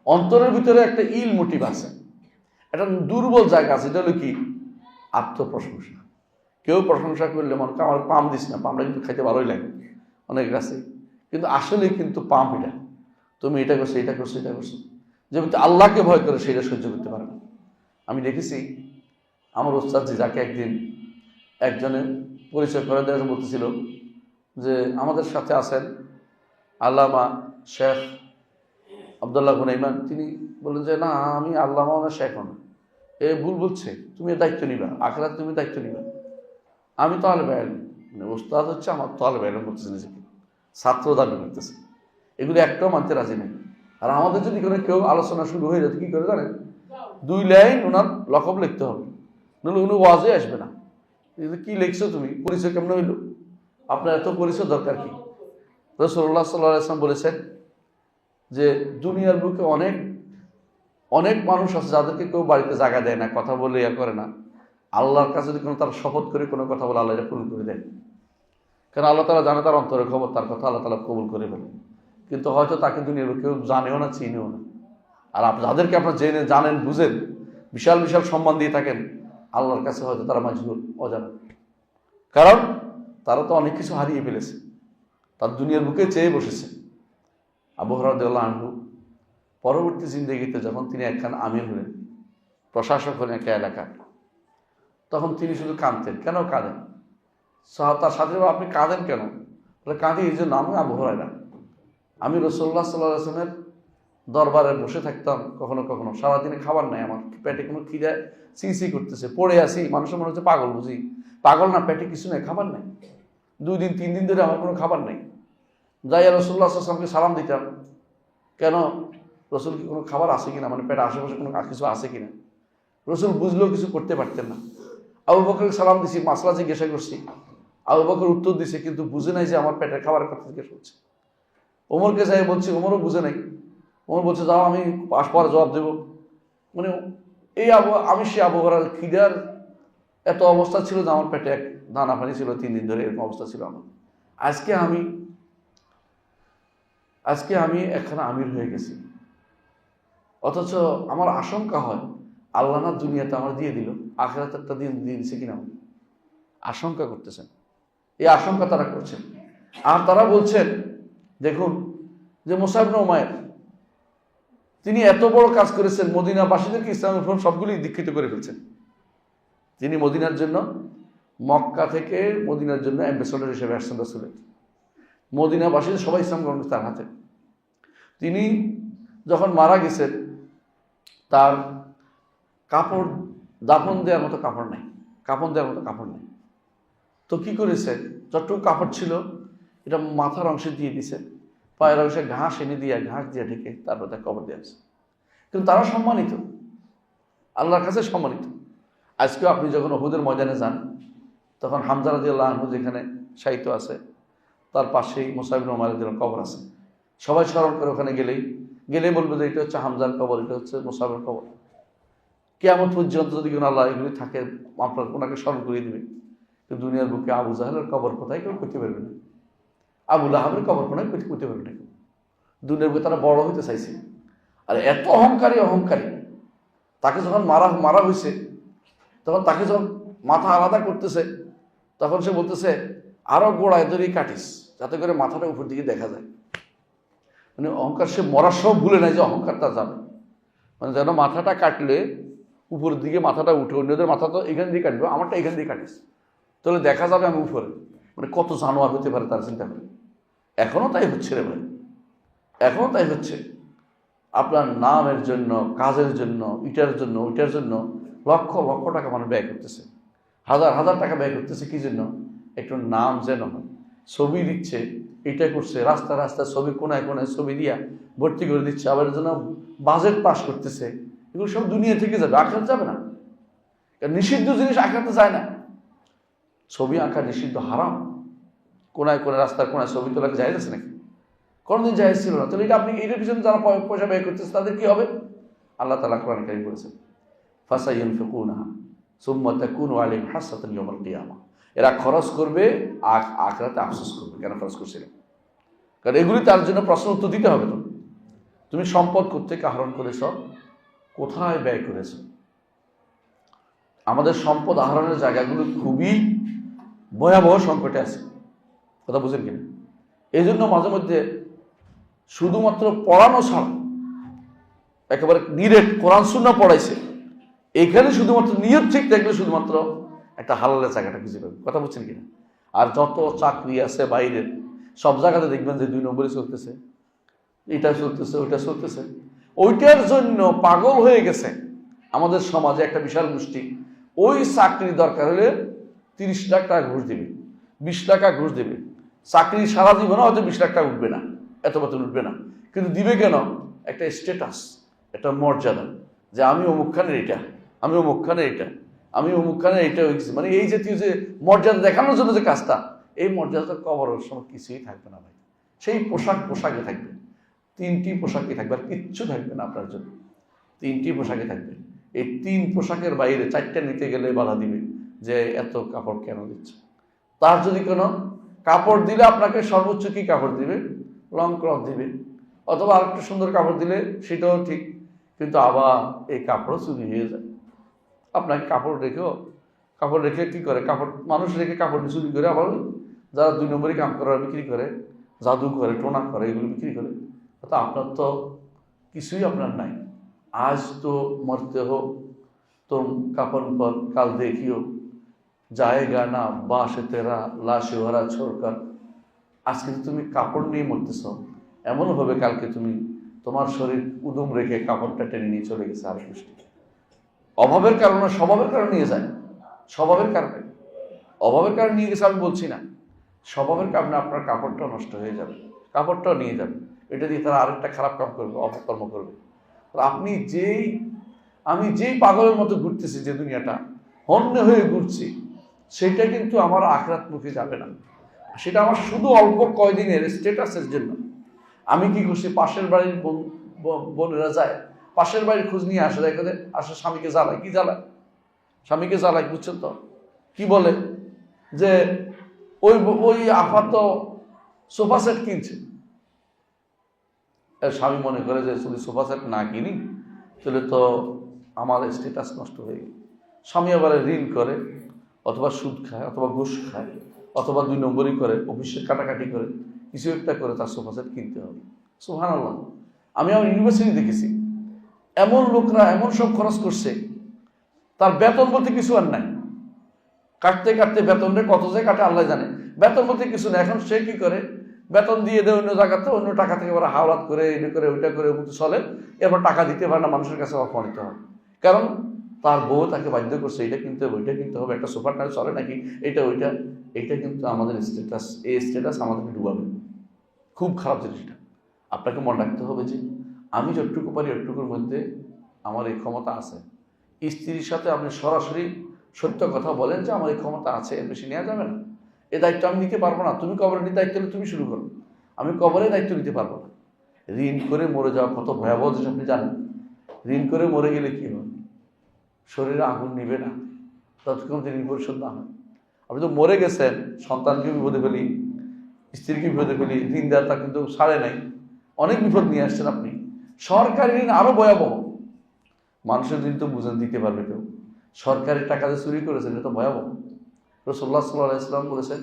অন্তরের ভিতরে একটা ইল মোটিভ আছে, একটা দুর্বল জায়গা আছে। এটা হলো কি? আত্মপ্রশংসা। কেউ প্রশংসা করলে মনে আমার পাম দিস না, পামটা কিন্তু খাইতে ভালোই লাগে অনেক কাছে, কিন্তু আসলে কিন্তু পাম এটা, তুমি এটা করছো, এটা করছো, এটা করছো। যে আল্লাহকে ভয় করে সেটা সহ্য করতে পারে না। আমি দেখেছি আমার ওস্তাদজি, যাকে একদিন একজনের পরিচয় করে দেওয়া বলতেছিল যে আমাদের সাথে আছেন আল্লামা শেখ আব্দুল্লাহ গুনাইমান। তিনি বললেন যে না, আমি আল্লামা না, শেখ না, এ ভুল বলছে, তুমি দায়িত্ব নিবা, আখিরাতে তুমি দায়িত্ব নিবা। আমি তালেবে ইলম, মানে ওস্তাদ হচ্ছে আমার তালেবে ইলম করতেছে, নিজেকে ছাত্র দাবি করতেছে। এগুলো একটাও মানতে রাজি নেই। আর আমাদের যদি কোনো কেউ আলোচনা শুরু হয়ে যেত, কি করে জানেন? 2 লাইন ওনার লকব লিখতে হবে, নাহলে উনি ওয়াজে আসবে না। কি লিখছো তুমি, পরিচয় কেমন হইল, আপনার এত পরিচয় দরকার কি? রাসূলুল্লাহ সাল্লাল্লাহু আলাইহি ওয়াসাল্লাম বলেছেন যে দুনিয়ার বুকে অনেক অনেক মানুষ আছে যাদেরকে কেউ বাড়িতে জায়গা দেয় না, কথা বলে করে না। আল্লাহর কাছে যদি কোনো তার শপথ করে কোনো কথা বলে, আল্লাহ এটা পূরণ করে দেয়। কারণ আল্লাহ তাআলা জানে তার অন্তরের খবর, তার কথা আল্লাহ তাআলা কবুল করে ফেলে। কিন্তু হয়তো তাকে দুনিয়ার কেউ জানেও না, চিনেও না। আর যাদেরকে আপনার জেনে জানেন বুঝেন, বিশাল বিশাল সম্মান দিয়ে থাকেন, আল্লাহর কাছে হয়তো তারা মাজহুল, অজানা। কারণ তারা তো অনেক কিছু হারিয়ে ফেলেছে, তার দুনিয়ার বুকে চেয়ে বসেছে। আবু হুরায়রা রাদিয়াল্লাহু আনহু পরবর্তী জিন্দেগিতে যখন তিনি একখান আমির হলেন, প্রশাসক হলেন একটা এলাকার, তখন তিনি শুধু কাঁদতেন। কেন কাঁদেন? তার সাথে আপনি কাঁদেন কেন? বলে কাঁদি এই জন্য, আমি আবু হুরায়রা, আমি রাসূলুল্লাহ সাল্লাল্লাহু আলাইহি ওয়াসাল্লামের দরবারে বসে থাকতাম, কখনো কখনো সারাদিনে খাবার নাই, আমার পেটে কোনো খিদে সি করতেছে, পড়ে আসি, মানুষের মনে হচ্ছে পাগল, বুঝি পাগল না, পেটে কিছু নেই, খাবার নেই, 2 দিন 3 দিন ধরে আমার কোনো খাবার নেই। যাই রাসূলুল্লাহ সাল্লাল্লাহু আলাইহি ওয়াসাল্লামকে সালাম দিতাম, কেন রসুল কি কোনো খাবার আছে কিনা, মানে পেটে আশেপাশে কোনো কিছু আছে কিনা। রসুল বুঝলেও কিছু করতে পারতেন না। আবু বকরকে সালাম দিছি, মাসলা জিজ্ঞাসা করছি, আবু বকর উত্তর দিছে, কিন্তু বুঝে নাই যে আমার পেটের খাবারের কথা জিজ্ঞেস করছে। ওমরকে যাই বলছি, ওমরও বুঝে নাই। ওমর বলছে যাও, আমি পরে জবাব দেব। মানে এই আমি সে আবু হুরায়রা খিদার এত অবস্থা ছিল যে আমার পেটে এক দানা পানি ছিল 3 দিন ধরে, এরকম অবস্থা ছিল আমার। আজকে আমি একখানা আমির হয়ে গেছি, অথচ আমার আশঙ্কা হয় আল্লাহ না দুনিয়াতে আমার দিয়ে দিল, আখিরাতে একটা দিন দিয়ে দিচ্ছে কিনা, আশঙ্কা করতেছেন। এই আশঙ্কা তারা করছেন। আর তারা বলছেন, দেখুন যে মুসআব ইবনে উমাইর, তিনি এত বড় কাজ করেছেন, মদিনাবাসীদেরকে ইসলামের উপর সবগুলি দীক্ষিত করে ফেলছেন। তিনি মদিনার জন্য, মক্কা থেকে মদিনার জন্য অ্যাম্বাসেডর হিসেবে আসছেন রাসূলের। মদিনাবাসীদের সবাই ইসলাম গ্রহণ করছে তার হাতে। তিনি যখন মারা গেছেন, তার কাপড়, দাফন দেওয়ার মতো কাপড় নাই, কাপড় দেওয়ার মতো কাপড় নেই। তো কি করেছে, যতটুকু কাপড় ছিল এটা মাথার অংশে দিয়ে দিছে, পায়ের অংশে ঘাস এনে দিয়ে, ঘাস দিয়ে ঢেকে তারপর তার কবর দিয়ে আছে। কিন্তু তারা সম্মানিত, আল্লাহর কাছে সম্মানিত। আজকেও আপনি যখন উহুদের ময়দানে যান, তখন হামজা রাদিয়াল্লাহু আনহু যেখানে শায়িত আছে, তার পাশেই মুসআব ইবনে উমাইরের কবর আছে। সবাই স্মরণ করে ওখানে গেলেই বলবে যে এটা হচ্ছে হামজার কবর, এটা হচ্ছে মুসআবের কবর। কিয়ামত পর্যন্ত যদি কোনো আল্লাহ এগুলি থাকে, আপনার ওনাকে স্মরণ করিয়ে দিবে। কিন্তু দুনিয়ার বুকে আবু জাহেলের কবর কোথায় কেউ করতে পারবে না, আবু লাহাবের কবর কোথায় করতে পারবে না কেউ। দুনিয়ার বুকে তারা বড় হইতে চাইছে, আর এত অহংকারী, তাকে যখন মারা হয়েছে, তখন তাকে যখন মাথা আলাদা করতেছে, তখন সে বলতেছে আরো গোড়ায় ধরে কাটিস, যাতে করে মাথাটা উপর দিকে দেখা যায়। মানে অহংকার, সে মরার সব ভুলে নাই যে অহংকারটা যাবে, মানে যেন মাথাটা কাটলে উপরের দিকে মাথাটা উঠে, অন্যদের মাথা তো এখান দিয়ে কাটবে, আমারটা এখান দিয়ে কাটিস, তাহলে দেখা যাবে আমি উপরে। মানে কত জানোয়ার হতে পারে তার চিন্তা করে। এখনো তাই হচ্ছে রে ভাই, এখনো তাই হচ্ছে। আপনার নামের জন্য, কাজের জন্য, ইটার জন্য, ওইটার জন্য লক্ষ লক্ষ টাকা মানুষ ব্যয় করতেছে, হাজার হাজার টাকা ব্যয় করতেছে। কি জন্য? একটু নাম যেন হয়। ছবি দিচ্ছে, এটা করছে, রাস্তা রাস্তায় ছবি, কোনায় কোনায় ছবি দিয়া ভর্তি করে দিচ্ছে, আবার জন্য বাজেট পাস করতেছে। এগুলো সব দুনিয়া থেকে যাবে, আখিরাতে যাবে না। কারণ নিষিদ্ধ জিনিস আখিরাতে যায় না। ছবি আঁকা নিষিদ্ধ, হারাম। কোনায় কোনায় রাস্তার কোনায় ছবি তোলা জায়েজ আছে নাকি? কোনোদিন জায়েজ ছিল না। তাহলে এটা আপনি এটার পিছনে যারা পয়সা ব্যয় করতেছে তাদের কি হবে? আল্লাহ তাআলা কোরআনে কারীম বলেছেন, ফাসাইয়ুনফিকুনাহা সুম্মা তাকুনু আলাইহিম হাসরাতান ইয়াউমাল কিয়ামাহ। এরা খরচ করবে, আখিরাতে আফসোস করবে কেন খরচ করছিল। কারণ এগুলি তার জন্য প্রশ্ন উত্তর দিতে হবে। তো তুমি সম্পদ কোত্থেকে আহরণ করেছ, কোথায় ব্যয় করেছ? আমাদের সম্পদ আহরণের জায়গাগুলো খুবই ভয়াবহ সংকটে আছে, কথা বুঝেন কিনা? এই জন্য মাঝে মধ্যে শুধুমাত্র পড়ানো ছাড়া, একেবারে ডিরেক্ট কোরআন সুন্নাহ পড়াইছে, এখানে শুধুমাত্র নিয়ত ঠিক থাকলে শুধুমাত্র একটা হালালের জায়গাটা খুঁজে পাবে, কথা বুঝছেন কিনা? আর যত চাকরি আছে বাইরের, সব জায়গাতে দেখবেন যে 2 নম্বরই চলতেছে, এটা চলতেছে, ওইটা চলতেছে। ওইটার জন্য পাগল হয়ে গেছে আমাদের সমাজে একটা বিশাল গোষ্ঠী। ওই চাকরি দরকার হলে 30 লাখ টাকা ঘুষ দেবে, 20 টাকা ঘুষ দেবে। চাকরি সারা জীবনে হয়তো 20 লাখ টাকা উঠবে না, এত বেতন উঠবে না, কিন্তু দিবে কেন? একটা স্ট্যাটাস, একটা মর্যাদা। যে আমি অমুকখানের এটা, আমি অমুকখানের এটা, আমি অমুকখানের এটা হয়ে গেছি, মানে এই জাতীয় যে মর্যাদা দেখানোর জন্য যে কাজটা, এই মর্যাদা কবরের সময় কিছুই থাকবে না ভাই। সেই পোশাকে থাকবে, 3টি পোশাকে থাকবে, আর কিচ্ছু থাকবে না আপনার জন্য। 3টি পোশাকে থাকবে। এই 3 পোশাকের বাইরে 4টা নিতে গেলে বাধা দিবে যে এত কাপড় কেন দিচ্ছে। তার যদি কোনো কাপড় দিলে আপনাকে সর্বোচ্চ কি কাপড় দিবে, লং ক্লথ দিবে, অথবা আরেকটু সুন্দর কাপড় দিলে সেটাও ঠিক, কিন্তু আবার এই কাপড়ও চুরি হয়ে যায়। আপনাকে কাপড় রেখে কি করে, কাপড় মানুষ রেখে কাপড় চুরি করে, আবার যারা 2 নম্বরই কাম করার বিক্রি করে, জাদু করে, টোনা করে, এগুলো বিক্রি করে। তো আপনার তো কিছুই আপনার নাই। আজ তো মরতে হো তুম কাফন পর কাল দেখিও, জায়গা না বাসে তেরা লাশে ভরা ছোড়কার। আজকে তুমি কাপড় নিয়ে মরতেছ, এমন হবে কালকে তুমি তোমার শরীর উদুম রেখে কাপড়টা টেনে নিয়ে চলে গেছে আর সৃষ্টি। অভাবের কারণে, স্বভাবের কারণে নিয়ে যায়, স্বভাবের কারণে, অভাবের কারণে নিয়ে গেছে আমি বলছি না, স্বভাবের কারণে আপনার কাপড়টাও নষ্ট হয়ে যাবে, কাপড়টাও নিয়ে যাবে। এটা দিয়ে তারা আরেকটা খারাপ কাম করবে, অপকর্ম করবে। আমি যেই পাগলের মতো ঘুরতেছি, যে দুনিয়াটা হন্যে হয়ে ঘুরছি, সেটা কিন্তু আমার আখরাত মুখে যাবে না। সেটা আমার শুধু অল্প কয়দিনের স্ট্যাটাসের জন্য। আমি কি করছি, পাশের বাড়ির বোনেরা যায়, পাশের বাড়ির খোঁজ নিয়ে আসে, দেখে আসে স্বামীকে জ্বালায়, কি জ্বালায়, স্বামীকে জ্বালায়, বুঝছেন তো কি বলে, যে ওই আফা তো সোফা সেট কিনছে। স্বামী মনে করে যে যদি সোফা সেট না কিনি তাহলে তো আমার স্ট্যাটাস নষ্ট হয়ে গেল। স্বামী আবার ঋণ করে, অথবা সুদ খায়, অথবা ঘুষ খায়, অথবা 2 নম্বরই করে, অফিসে কাটাকাটি করে, কিছু একটা করে তার সোফা সেট কিনতে হবে। সুবহানাল্লাহ। আমি আমার ইউনিভার্সিটি দেখেছি, এমন লোকরা এমন সব খরচ করছে, তার বেতন বলতে কিছু আর নাই, কাটতে কাটতে বেতনটা কত যে কাটে আল্লাহ জানে, বেতন বলতে কিছু না। এখন সে কি করে, বেতন দিয়ে দেয় অন্য জায়গাতে, অন্য টাকা থেকে ওরা হাওলাত করে, এটা করে, ওইটা করে, মতো চলে, এরপর টাকা দিতে পারে না, মানুষের কাছে অপমানিত হয়। কারণ তার বউ তাকে বাধ্য করছে, এটা কিনতে হবে, ওইটা কিনতে হবে, একটা সোফার না চলে নাকি, এটা ওইটা। এইটা কিন্তু আমাদের স্ট্যাটাস, এই স্ট্যাটাস আমাদেরকে ডুবাবে। খুব খারাপ জিনিসটা। আপনাকে মনে রাখতে হবে যে আমি যতটুকু পারি ওটুকুর মধ্যে আমার এই ক্ষমতা আছে। স্ত্রীর সাথে আপনি সরাসরি সত্য কথা বলেন যে আমার এই ক্ষমতা আছে, এর বেশি নেওয়া যাবে না, এই দায়িত্ব আমি নিতে পারবো না, তুমি কবরের দায়িত্ব নিলে তুমি শুরু করো, আমি কবরের দায়িত্ব নিতে পারবো না। ঋণ করে মরে যাওয়া কত ভয়াবহ জিনিস আপনি জানেন। ঋণ করে মরে গেলে কি হয়, শরীরে আগুন নিবে না ততক্ষণ ঋণ পরিশোধ না হয়। আপনি তো মরে গেছেন, সন্তানকে বিপদে ফেলি, স্ত্রীকে বিপদে ফেলি, ঋণদাতা কিন্তু ছাড়ে নাই, অনেক বিপদ নিয়ে আসছেন আপনি। সরকারি ঋণ আরো ভয়াবহ। মানুষের ঋণ তো বুঝেন দিতে পারবে কেউ, সরকারি টাকা যে চুরি করেছেন এটা তো ভয়াবহ। রাসূলুল্লাহ সাল্লাল্লাহু আলাইহি ওয়াসাল্লাম বলেছেন,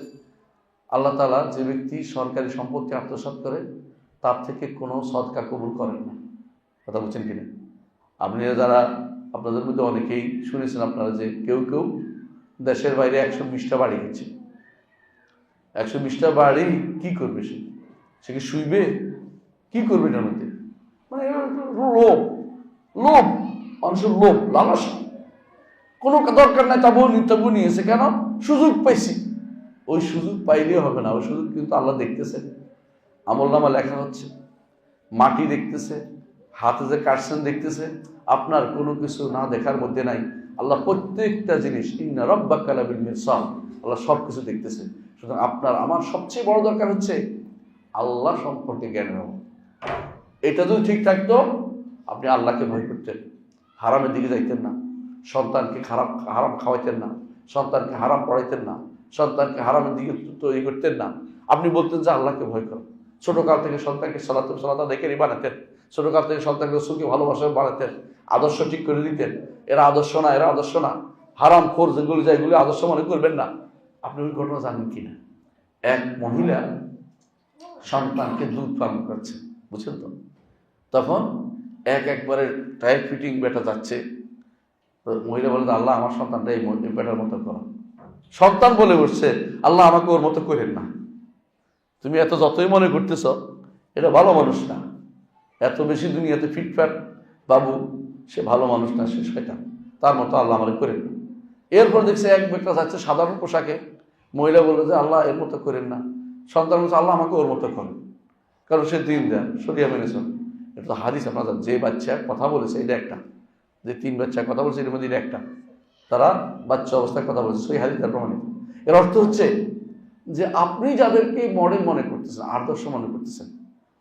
আল্লাহ তাআলা যে ব্যক্তি সরকারি সম্পত্তি আত্মসাৎ করে তার থেকে কোনো সদকা কবুল করেন না। কথা বলছেন কিনা? আপনি যারা, আপনাদের মধ্যে অনেকেই শুনেছেন আপনারা যে কেউ কেউ দেশের বাইরে 120টা বাড়ি গেছে। 120টা বাড়ি কি করবে সে কি শুইবে, কি করবে এটার মধ্যে? মানে লোভ, লোভ, মানুষের লোভ, লালসা, কোনো দরকার নাই, তবু নিয়েছে কেন, সুযোগ পাইছি। ওই সুযোগ পাইলেও হবে না, ওই সুযোগ কিন্তু আল্লাহ দেখতেছে, আমলনামা লেখা হচ্ছে, মাটি দেখতেছে, হাতে যে কাটছেন দেখতেছে, আপনার কোনো কিছু না দেখার মধ্যে নাই। আল্লাহ প্রত্যেকটা জিনিস, ইন্না রাব্বাকা লাবিল মিরসাদ, আল্লাহ সব কিছু দেখতেছে। সুতরাং আপনার আমার সবচেয়ে বড় দরকার হচ্ছে আল্লাহ সম্পর্কে জ্ঞান নেওয়া। এটা যদি ঠিক থাকতো, আপনি আল্লাহকে ভয় করতেন, হারামের দিকে যাইতেন না, সন্তানকে হারাম খাওয়াইতেন না, সন্তানকে হারাম পড়াইতেন না, সন্তানকে হারামের দিকে তৈরি করতেন না। আপনি বলতেন যে আল্লাহকে ভয় করো। ছোটকাল থেকে সন্তানকে সালাতা দেখে বানাতেন, ছোটকাল থেকে সন্তানকে রসূলকে ভালোবাসা বানাতেন, আদর্শ ঠিক করে দিতেন, এরা আদর্শ না, এরা আদর্শ না, হারাম খোর যেগুলি যায় এগুলি আদর্শ মনে করবেন না। আপনি ওই ঘটনা জানেন কিনা? এক মহিলা সন্তানকে দুধ পান করছে, বুঝছেন তো, তখন একবারে টায়ার ফিটিং বেটা যাচ্ছে, মহিলা বলে আল্লাহ আমার সন্তানটা এই বেটার মতো করো। সন্তান বলে উঠছে, আল্লাহ আমাকে ওর মতো করেন না, তুমি এত যতই মনে করতেছ এটা ভালো মানুষ না, এত বেশি দুনিয়াতে ফিটফাট বাবু, সে ভালো মানুষ না, সে শয়তান, তার মতো আল্লাহ আমাকে করেন না। এরপর দেখছে এক বেটা যাচ্ছে সাধারণ পোশাকে, মহিলা বললো যে আল্লাহ এর মতো করেন না, সন্তান বলছে আল্লাহ আমাকে ওর মতো করেন, কারণ সে দিন দেন, শরিয়া মেনে চলে। এটা তো হাদিস, আপনার যে বাচ্চা কথা বলেছে এটা একটা, যে 3 বাচ্চা কথা বলছে, এর মধ্যে একটা তারা বাচ্চা অবস্থায় কথা বলছে, সেই হাদিস দ্বারা প্রমাণিত। এর অর্থ হচ্ছে যে আপনি যাদেরকে মডেল মনে করতেছেন, আদর্শ মনে করতেছেন,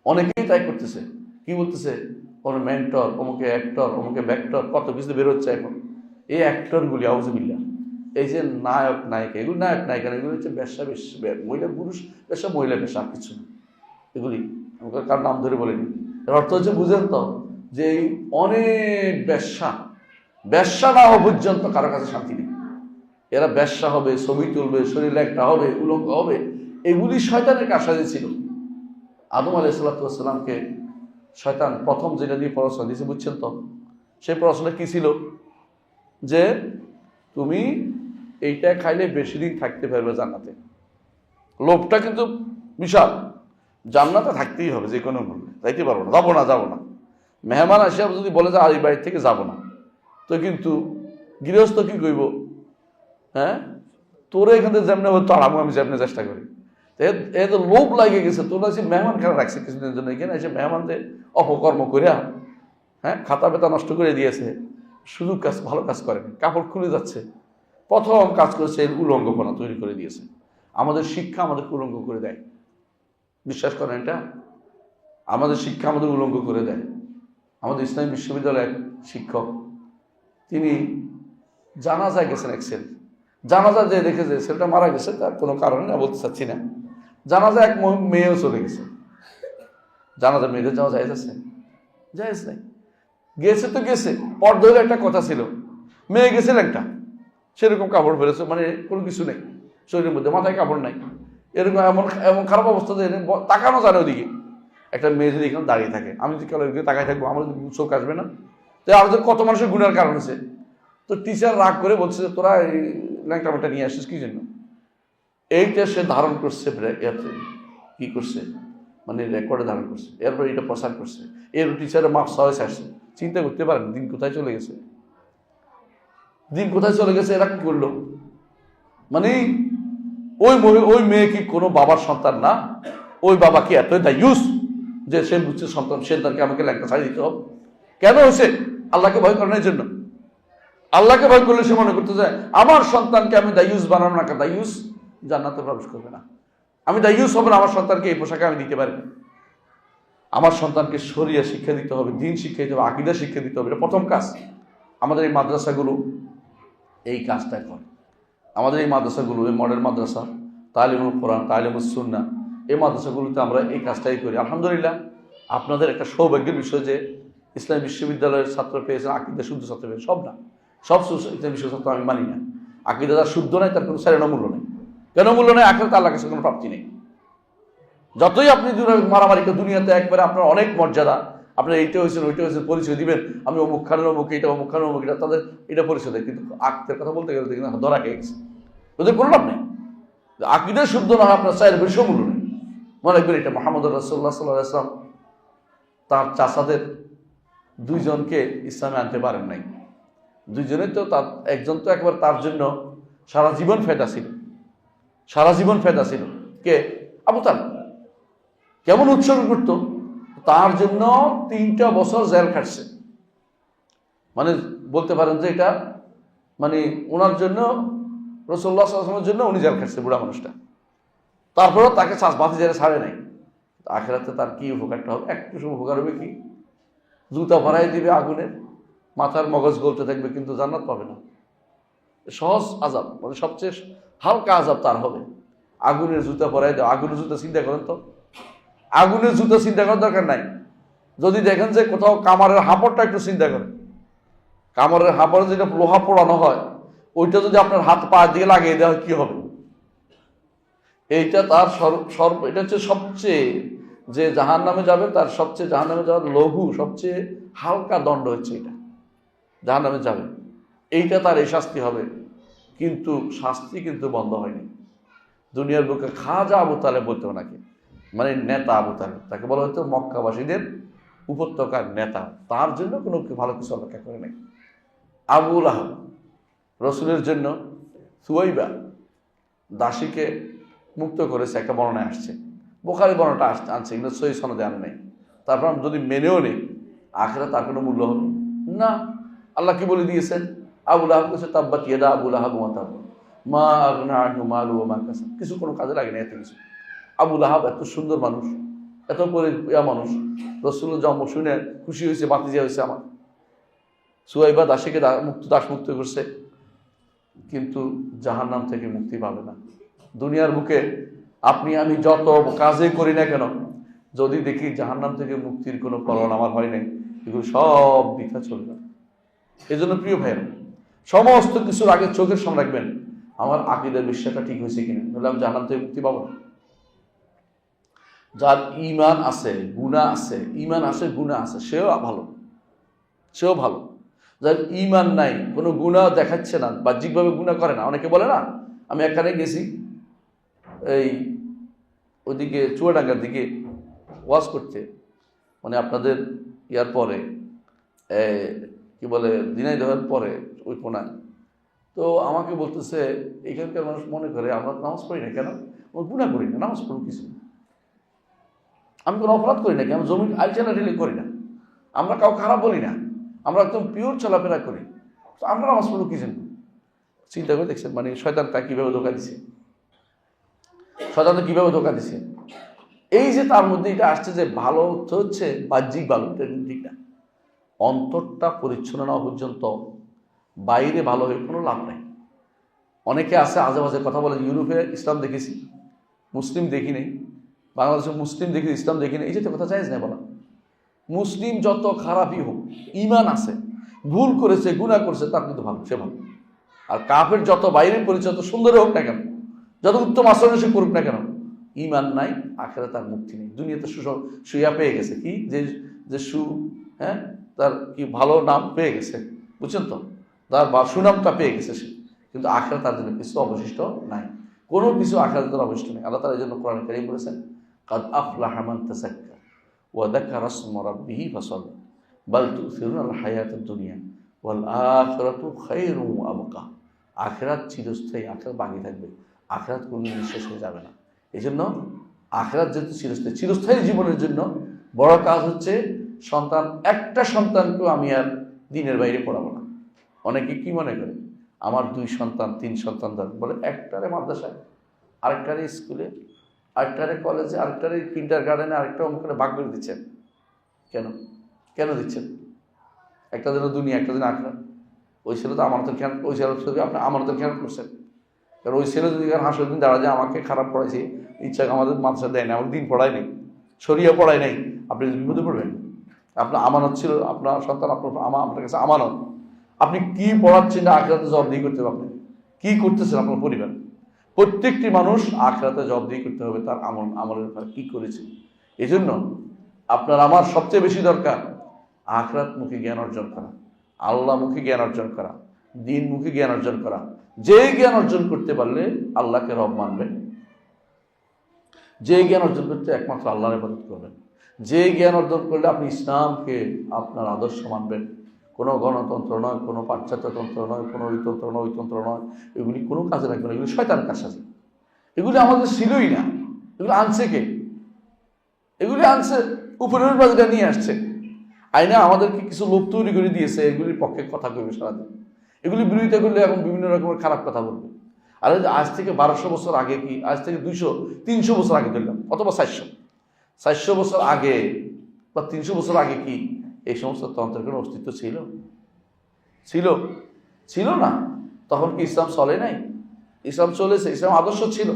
অনেকেই তাই করতেছে। কি বলতেছে? কোনো মেন্টর, অমুকে অ্যাক্টর, অমুকে ব্যাক্টর, কত কিছু বেরোচ্ছে এখন। এই অ্যাক্টরগুলি আউযুবিল্লাহ, এই যে নায়ক নায়িকা, এগুলি নায়ক নায়িকা, এগুলি হচ্ছে ব্যবসা, মহিলা পুরুষ ব্যবসা, মহিলা ব্যবসা, আর কিছু না। এগুলি আমাকে কার নাম ধরে বলিনি। এর অর্থ হচ্ছে, বুঝেন তো, যে এই অনেক ব্যবসা না হওয়া পর্যন্ত কারো কাছে শান্তি নেই। এরা ব্যবসা হবে, ছবি তুলবে, শরীরে একটা হবে, উলঙ্গ হবে, এগুলি শয়তানের কারসাজি ছিল। আদম আলাইহিসসালামকে শয়তান প্রথম যেটা দিয়ে পড়াশোনা দিয়েছে, বুঝছেন তো? সেই পড়াশোনা কি ছিল? যে তুমি এইটা খাইলে বেশি দিন থাকতে পারবে জান্নাতে। লোভটা কিন্তু বিশাল। জান্নাতে থাকতেই হবে, যে কোনো মূল্যে যাইতে পারবো না, যাবো না। মেহমান আসিয়া যদি বলে যে আর এই বাড়ি থেকে যাবো না, তো কিন্তু গৃহস্থ কি কইব? হ্যাঁ, তোরা এখান থেকে যেমনি হবে তার আমি যেমনি চেষ্টা করি। এ তো লোভ লাগে গেছে, তোরা এসে মেহমান খেলা রাখছে কিছুদিনের জন্য, এখানে এসে মেহমানদের অপকর্ম করিয়া, হ্যাঁ, খাতা বেতা নষ্ট করে দিয়েছে, শুধু কাজ, ভালো কাজ করেনি, কাপড় খুলে যাচ্ছে। প্রথম কাজ করেছে উলঙ্গপনা তৈরি করে দিয়েছে। আমাদের শিক্ষা আমাদেরকে উলঙ্গ করে দেয়, বিশ্বাস করেন এটা? আমাদের শিক্ষা আমাদের উলঙ্গ করে দেয়। আমাদের ইসলামী বিশ্ববিদ্যালয়ের শিক্ষক, তিনি জানাজায় গেছেন, এক ছেলে জানাজা যে দেখেছে ছেলেটা মারা গেছে, তার কোনো কারণে না বলতে চাচ্ছি না, জানাজা এক মেয়েও চলে গেছে। জানাজা মেয়েদের যাওয়া যায় আছে? জায়েজ নাই। গেছে তো গেছে, পর্দার একটা কথা ছিল, মেয়ে গেছে একটা, সেরকম কাপড় ফেলেছে, মানে কোনো কিছু নেই শরীরের মধ্যে, মাথায় কাপড় নাই, এরকম এমন এমন খারাপ অবস্থা যে তাকানো যায় না ওদিকে। একটা মেয়ে যদি এখানে দাঁড়িয়ে থাকে, আমি যদি কারো তাকাই থাকবো, আমার চোখ আসবে না? তো আর কত মানুষের গুণের কারণ হয়েছে। তো টিচার রাগ করে বলছে যে তোরা এই ল্যাংটা মেটা নিয়ে আসিস কি জন্য? এইটা সে ধারণ করছে, কি করছে, মানে রেকর্ডে ধারণ করছে, এরপর এটা প্রচার করছে, এর টিচারের মার্কস হয়েছে আসছে। চিন্তা করতে পারেন দিন কোথায় চলে গেছে, এরা কি করলো? মানে ওই মেয়ে কি কোনো বাবার সন্তান না? ওই বাবা কি এতই দায়ুস যে সে বুঝছে সন্তানকে আমাকে ল্যাংটা ছাড়িয়ে দিতে হবে? কেন হয়েছে? আল্লাহকে ভয় করানোর জন্য। আল্লাহকে ভয় করলে সে মনে করতে যায় আমার সন্তানকে আমি দায়ুস বানানো না, দায়ুস জান্নাতে প্রবেশ করবে না, আমি দায়ুস হব না, আমার সন্তানকে এই পোশাকে আমি দিতে পারি না। আমার সন্তানকে শরিয়া শিক্ষা দিতে হবে, দিন শিক্ষা দিতে হবে, আকীদা শিক্ষা দিতে হবে। এটা প্রথম কাজ। আমাদের এই মাদ্রাসাগুলো এই কাজটা করে। আমাদের এই মাদ্রাসাগুলো, এই মডেল মাদ্রাসা, তালিমুল কোরআন, তালিমুস সুন্নাহ, এই মাদ্রাসাগুলোতে আমরা এই কাজটাই করি। আলহামদুলিল্লাহ, আপনাদের একটা সৌভাগ্যের বিষয় যে ইসলামী বিশ্ববিদ্যালয়ের ছাত্র পেয়েছেন, আকীদা শুদ্ধ ছাত্র পেয়েছেন। সব না, সব ইসলামী বিশ্ব ছাত্র আমি মানি না। আকীদা যার শুদ্ধ নাই তার কোনো সারেনা মূল্য নেই। কেন মূল্য নেই? আখিরাতে আল্লাহর কাছে কোনো প্রাপ্তি নেই। যতই আপনি মারামারি করে দুনিয়াতে একবারে আপনার অনেক মর্যাদা, আপনার এইটা হয়েছেন, ওইটা হয়েছেন, পরিচয় দিবেন, আমি অমুক খানের অমুক, এটা অমুক খানের অমুক, এটা তাদের এটা পরিচয় দেয়। কিন্তু আকিদার কথা বলতে গেলে দেখেন ধরা খেয়ে গেছে, ওদের কোনো লাভ নেই। আকীদা শুদ্ধ না হয় আপনার চায়ের বেশি মূল্য নেই। মনে রাখবেন, এটা মুহাম্মদ রাসূলুল্লাহ সাল্লাল্লাহু আলাইহি ওয়াসাল্লাম তার চাচাদের দুইজনকে ইসলামে আনতে পারেন নাই। দুইজনে তো তার একজন তো একবার তার জন্য সারা জীবন ফেদা ছিল, কে? আবু তালেব। কেমন উৎসর্গ করতো? তার জন্য 3টা বছর জেল খাটছে। মানে বলতে পারেন যে এটা মানে ওনার জন্য, রাসূলুল্লাহ সাল্লাল্লাহু আলাইহি ওয়াসাল্লামের জন্য উনি জেল খাটছে, বুড়া মানুষটা। তারপরেও তাকে বাতি জেলে ছাড়ে নাই। আখিরাতে তার কি উপকারটা হবে? একটু উপকার হবে কি? জুতা ভরাই দিবে আগুনের, মাথার মগজ গলতে থাকবে, কিন্তু জান্নাত পাবে না। সহজ আযাব, মানে সবচেয়ে হালকা আযাব তার হবে। আগুনের জুতা ভরাই দেওয়া। আগুনের জুতা চিন্তা করেন তো, আগুনের জুতা চিন্তা করার দরকার নাই। যদি দেখেন যে কোথাও কামারের হাঁপড়টা একটু চিন্তা করেন, কামারের হাঁপড়ে যেটা লোহা পোড়ানো হয়, ওইটা যদি আপনার হাত পা দিয়ে লাগিয়ে দেওয়া হয় কি হবে? এইটা তার এটা হচ্ছে সবচেয়ে, যে জাহান্নামে যাবে তার সবচেয়ে, জাহান্নামে যাওয়ার লঘু সবচেয়ে হালকা দণ্ড হচ্ছে এটা, জাহান্নামে যাবে, এইটা তার এই শাস্তি হবে। কিন্তু শাস্তি কিন্তু বন্ধ হয়নি। দুনিয়ার বুকে খাজা আবু তালেব বলতে ওনাকে, মানে নেতা আবু তালেব, তাকে বলা হতো মক্কাবাসীদের উপত্যকার নেতা। তার জন্য কোনো ভালো কিছু অপেক্ষা করে নাই। আবু লাহাব রসুলের জন্য সুয়াইবা দাসীকে মুক্ত করেছে, একটা বর্ণনায় আসছে, বুখারী বর্ণনাটা আনছে, কিন্তু সহিহ সনদে আনে নাই। তারপর যদি মেনেও নেই, আখিরাতে তার কোনো মূল্য হবে না। আল্লাহ কি বলে দিয়েছেন? আবু লাহাব কাছে তাব্বাত ইয়াদা আবু লাহাব ওয়া তাব মা আগনা আনহু মালু ওয়া মা কাসাব, কিছু কোনো কাজে লাগে না এত কিছু। আবু লাহাব এত সুন্দর মানুষ, এত পরিয়া মানুষ, রাসূলের জন্ম শুনে খুশি হয়েছে, বাতিজা হয়েছে আমার। সুয়াইবা দাসীকে দাসমুক্ত করছে, কিন্তু জাহান্নাম থেকে মুক্তি পাবে না। দুনিয়ার বুকে আপনি আমি যত কাজে করি না কেন, যদি দেখি জাহান্নাম থেকে মুক্তির কোনো ফলন আমার হয় নাই, এগুলো সব বৃথা চলবে। এই জন্য প্রিয় ভাইয়েরা, সমস্ত কিছুর আগে চোখের সামনে রাখবেন আমার আকীদার বিশ্বাসটা ঠিক হয়েছে কিনা, নাহলে আমি জাহান্নাম থেকে মুক্তি পাবো না। যার ঈমান আছে, গুনাহ আছে, ঈমান আছে গুনাহ আছে, সেও ভালো। যার ঈমান নাই, কোনো গুনাহ দেখাচ্ছে না, বাহ্যিকভাবে গুনাহ করে না। অনেকে বলে না, আমি একখানে গেছি এই ওইদিকে চুয়াডাঙ্গার দিকে ওয়াজ করতে, মানে আপনাদের ইয়ার পরে কি বলে ঝিনাইদহের পরে ওই কোনায়। তো আমাকে বলতেছে এখানকার মানুষ মনে করে আমরা নামাজ পড়ি না কেন, আমরা গুনাহ করি না, নামাজ পড়ব কিছু, আমি কোনো অপরাধ করি না, আমি জমি আলচানা ঢেলে করি না, আমরা কাউ খারাপ বলি না, আমরা একদম পিওর চলাফেরা করি, তো আমরা নামাজ পড়ব কি জন্য? চিন্তা করে দেখছেন, মানে শয়তানটা কীভাবে ধোঁকা দিছে, শয়তানটা কীভাবে ধোঁকা দিছে। এই যে তার মধ্যে এটা আসছে যে ভালো হচ্ছে বাহ্যিক ভালো, এটা ঠিক না। অন্তরটা পরিচ্ছন্ন না পর্যন্ত বাইরে ভালো হয়ে কোনো লাভ নাই। অনেকে আছে আজে বাজে কথা বলে, ইউরোপে ইসলাম দেখেছি, মুসলিম দেখি নেই, বাংলাদেশে মুসলিম দেখি, ইসলাম দেখি নেই, এই যে কথা জায়েজ নাই বলা। মুসলিম যত খারাপই হোক, ঈমান আছে, ভুল করেছে, গুনাহ করেছে, তার কিন্তু ভালো, সে ভালো। আর কাফের যত বাইরে পরিচয় যত সুন্দর হোক না কেন, যত উত্তম আচরণ সে করুক না কেন, ঈমান নাই, আখিরাতে তার মুক্তি নেই। দুনিয়াতে সুইয়া পেয়ে গেছে, কি যে হ্যাঁ, তার কি ভালো নাম পেয়ে গেছে, বুঝছেন তো, তার বা সুনামটা পেয়ে গেছে সে, কিন্তু আখিরাতে তার জন্য কিছু অবশিষ্ট নাই, কোনো কিছু আখিরাতে তার অবশিষ্ট নেই। আল্লাহ তাআলা এই জন্য কোরআন কারীম বলেছেন, কাদ আফলাহা মান তাযাক্কা ওয়া যাকারা ইসমা রাব্বিহি ফাসাল্লা বাল তুসিরুনাল হায়াতাদ দুনিয়া ওয়াল আখিরাতু খায়রুন ওয়া আবকা। আখিরাত চিরস্থায়ী, আখিরাত বাকি থাকবে, আখিরাত কোনদিন শেষ হয়ে যাবে না। এই জন্য আখিরাত যেহেতু চিরস্থায়ী জীবনের জন্য বড় কাজ হচ্ছে সন্তান, একটা সন্তানকেও আমি আর দিনের বাইরে পড়াবো না। অনেকে কি মনে করে, আমার 2 সন্তান 3 সন্তান ধর, বলে একটারে মাদ্রাসায়, আরেকটারে স্কুলে, আরেকটারে কলেজে, আরেকটারে কিন্ডার গার্ডেনে, আরেকটা অমুকটারে ভাগ করে দিচ্ছেন। কেন দিচ্ছেন? একটা দিন দুনিয়া, একটা দিন আখিরাত। ওই ছেলে তো আমানতের খেয়াল, ওই ছেলে আপনি আমানতের খেয়াল করছেন, কারণ ওই ছেলে যদি হাসের দিন দাঁড়া যায় আমাকে খারাপ পড়াইছে, ইচ্ছা আমাদের মাদ্রাসা দেয় না, আমাকে দিন পড়ায় নেই, শরিয়া পড়ায় নাই, আপনি বিপদে পড়বেন। আপনার আমানত ছিল, আপনার সন্তান আপনার কাছে আমানত, আপনি কি পড়াচ্ছেন না আখিরাতে জবাবদিহি করতে হবে। আপনি কি করতেছেন আপনার পরিবার, প্রত্যেকটি মানুষ আখিরাতে জবাবদিহি করতে হবে তার আমলের ব্যাপারে কি করেছে। এই জন্য আপনার আমার সবচেয়ে বেশি দরকার আখিরাতমুখী জ্ঞান অর্জন করা, আল্লাহমুখী জ্ঞান অর্জন করা, দিনমুখী জ্ঞান অর্জন করা। যে জ্ঞান অর্জন করতে পারলে আল্লাহকে রব মানবেন, যে জ্ঞান অর্জন করতে একমাত্র আল্লাহর ইবাদত করবেন, যে জ্ঞান অর্জন করলে আপনি ইসলামকে আপনার আদর্শ মানবেন, কোনো গণতন্ত্র নয়, কোনো পাশ্চাত্যতন্ত্র নয়, কোনো ঐতন্ত্র নয়, ঐতন্ত্র নয়, এগুলি কোনো কাজে লাগবে না, এগুলি শয়তানের কাজ আছে। এগুলি আমাদের ছিলই না, এগুলো আনছে কে? এগুলি আনছে উপরের বাজারে নিয়ে আসছে, আইনা আমাদেরকে কিছু লোক তৈরি করে দিয়েছে, এগুলির পক্ষে কথা কইবে সারাদিন, এগুলি বিরোধিতা করলে এখন বিভিন্ন রকমের খারাপ কথা বলবে। আর আজ থেকে 1200 বছর আগে, কি আজ থেকে 200-300 বছর আগে ধরলাম, অথবা 400 বছর আগে বা 300 বছর আগে কি এই সমস্ত তন্ত্রের কোনো অস্তিত্ব ছিল না? তখন কি ইসলাম চলে নাই? ইসলাম চলেছে, ইসলাম আদর্শ ছিল,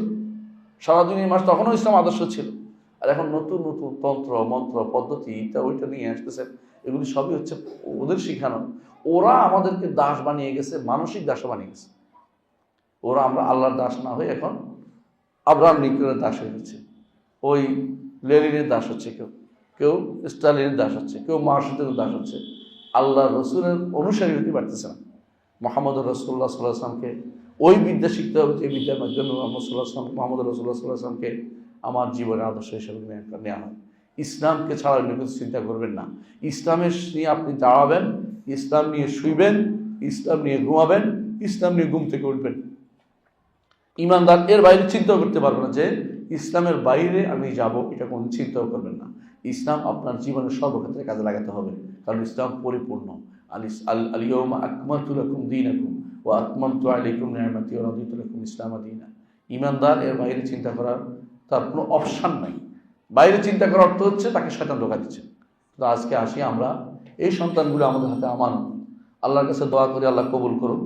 সারা দুনিয়ার মাস তখনও ইসলাম আদর্শ ছিল। আর এখন নতুন নতুন তন্ত্র মন্ত্র পদ্ধতি এটা ওইটা নিয়ে আসতেছে, এগুলি সবই হচ্ছে ওদের শিখানো। ওরা আমাদেরকে দাস বানিয়ে গেছে, মানসিক দাসও বানিয়ে গেছে। ওরা আমরা আল্লাহর দাস না হয়ে এখন আব্রাহাম লিঙ্কনের দাস হয়ে যাচ্ছে, ওই লেনিনের দাস হচ্ছে, কেউ স্টালিনের দাস হচ্ছে, কেউ মার্শালের দাস হচ্ছে। আল্লাহ রসুলের অনুসারী হতে পারতেছে না। মোহাম্মদ রাসূলুল্লাহ সাল্লাল্লাহু আলাইহি ওয়াসাল্লামকে ওই বিদ্যা শিখতে হবে যে বিদ্যার মাধ্যমে মোহাম্মদ রাসূলুল্লাহ সাল্লাল্লাহু আলাইহি ওয়াসাল্লামকে আমার জীবনের আদর্শ হিসেবে নেওয়া হয়। ইসলামকে ছাড়া অন্য কিছু চিন্তা করবেন না। ইসলামের নিয়ে আপনি দাঁড়াবেন, ইসলাম নিয়ে শুইবেন, ইসলাম নিয়ে ঘুমাবেন, ইসলাম নিয়ে ঘুম থেকে উঠবেন। ইমানদার এর বাইরে চিন্তাও করতে পারবে না যে ইসলামের বাইরে আমি যাব, এটা কোনো চিন্তাও করবেন না। ইসলাম আপনার জীবনের সর্বক্ষেত্রে কাজে লাগাতে হবে, কারণ ইসলাম পরিপূর্ণ। আল-ইয়াওমা আকমালতু লাকুম দীনাকুম ওয়া আতমামতু আলাইকুম নি'মাতি ওয়া রাদিতু লাকুম ইসলামা দীনা। ঈমানদার এর বাইরে চিন্তা করার তার কোনো অপশন নাই। বাইরে চিন্তা করার অর্থ হচ্ছে তাকে শয়তান ধোঁকা দিচ্ছে। তো আজকে আসি আমরা, এই সন্তানগুলো আমাদের হাতে আমানত। আল্লাহর কাছে দোয়া করি আল্লাহ কবুল করুন।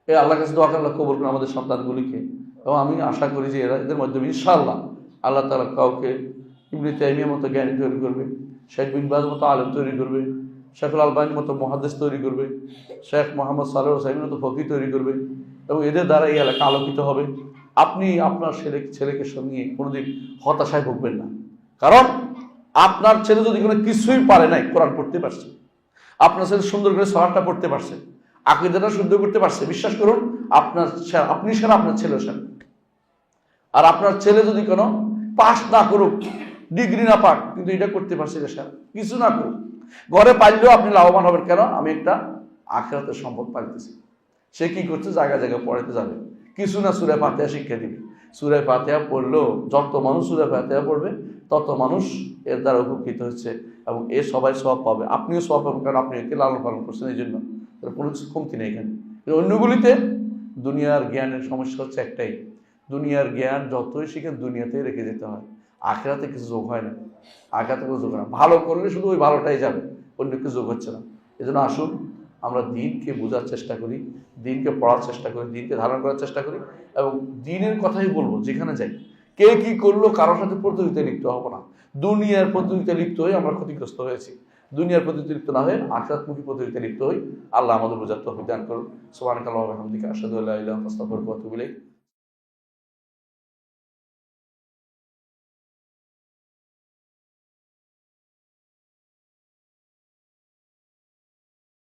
এই আল্লাহর কাছে দোয়া করে আল্লাহ কবুল করুন আমাদের সন্তানগুলিকে। এবং আমি আশা করি যে এদের মাধ্যমে ইনশাআল্লাহ আল্লাহ তাআলা কাউকে ইবনে তাইমিয়ার মতো জ্ঞানী তৈরি করবে, শেখ বিন বাজের মতো আলেম তৈরি করবে, শেখুল আলবানীর মতো মুহাদ্দিস তৈরি করবে, শেখ মোহাম্মদ সালেহ হোসাইনের মতো ফকিহ তৈরি করবে, এবং এদের দ্বারা এই এলাকা আলোকিত হবে। আপনি আপনার ছেলেকে নিয়ে কোনোদিন হতাশায় ভুগবেন না, কারণ আপনার ছেলে যদি কোনো কিছুই পারে নাই, কোরআন পড়তে পারছে, আপনার ছেলে সুন্দর করে সালাতটা পড়তে পারছে, আকীদাটা শুদ্ধ করতে পারছে, বিশ্বাস করুন আপনি সেরা, আপনার ছেলে সেরা। আর আপনার ছেলে যদি কোনো পাস না করুক, ডিগ্রি না পাক, কিন্তু এটা করতে পারছে, এটা সেরা। কিছু না করুক, ঘরে পাইলেও আপনি লাভবান হবেন। কেন? আমি একটা আখিরাতের সম্পদ পাইতেছি। সে কি করছে? জায়গায় জায়গায় পড়াতে যাবে, কিছু না সূরা ফাতিহা শিক্ষা দিবে। সূরা ফাতিহা পড়লেও যত মানুষ সূরা ফাতিহা পড়বে তত মানুষ এর দ্বারা উপকৃত হচ্ছে, এবং এ সবাই সওয়াব পাবে, আপনিও সওয়াব পাবেন, কারণ আপনি একে লালন পালন করছেন। এই জন্য কোনো কিছু কমতি নেই এখানে। অন্যগুলিতে দুনিয়ার জ্ঞানের সমস্যা হচ্ছে একটাই, দুনিয়ার জ্ঞান যতই শিখেন দুনিয়াতেই রেখে যেতে হয়, আখিরাতে কিছু যোগ হয় না। আখিরাতে কোনো যোগ হয় না। ভালো করলে শুধু ওই ভালোটাই যাবে, অন্য কিছু যোগ হচ্ছে না। এজন্য আসুন আমরা দিনকে বোঝার চেষ্টা করি, দিনকে পড়ার চেষ্টা করি, দিনকে ধারণ করার চেষ্টা করি, এবং দিনের কথাই বলবো যেখানে যাই। কে কি করলো কারোর সাথে প্রতিযোগিতায় লিপ্ত হবো না। দুনিয়ার প্রতিযোগিতায় লিপ্ত হয়ে আমরা ক্ষতিগ্রস্ত হয়েছি। দুনিয়ার প্রতিযোগিতায় লিপ্ত না হয়ে আখিরাতমুখী প্রতিযোগিতায় লিপ্ত হই। আল্লাহ আমাদের বোঝার তৌফিক দান করুন। সুবহানাকাল্লাহি ওয়া বিহামদিকা আশহাদু আল্লা ইলাহা ইল্লা আনতা আস্তাগফিরুকা ওয়া আতুবু ইলাইক।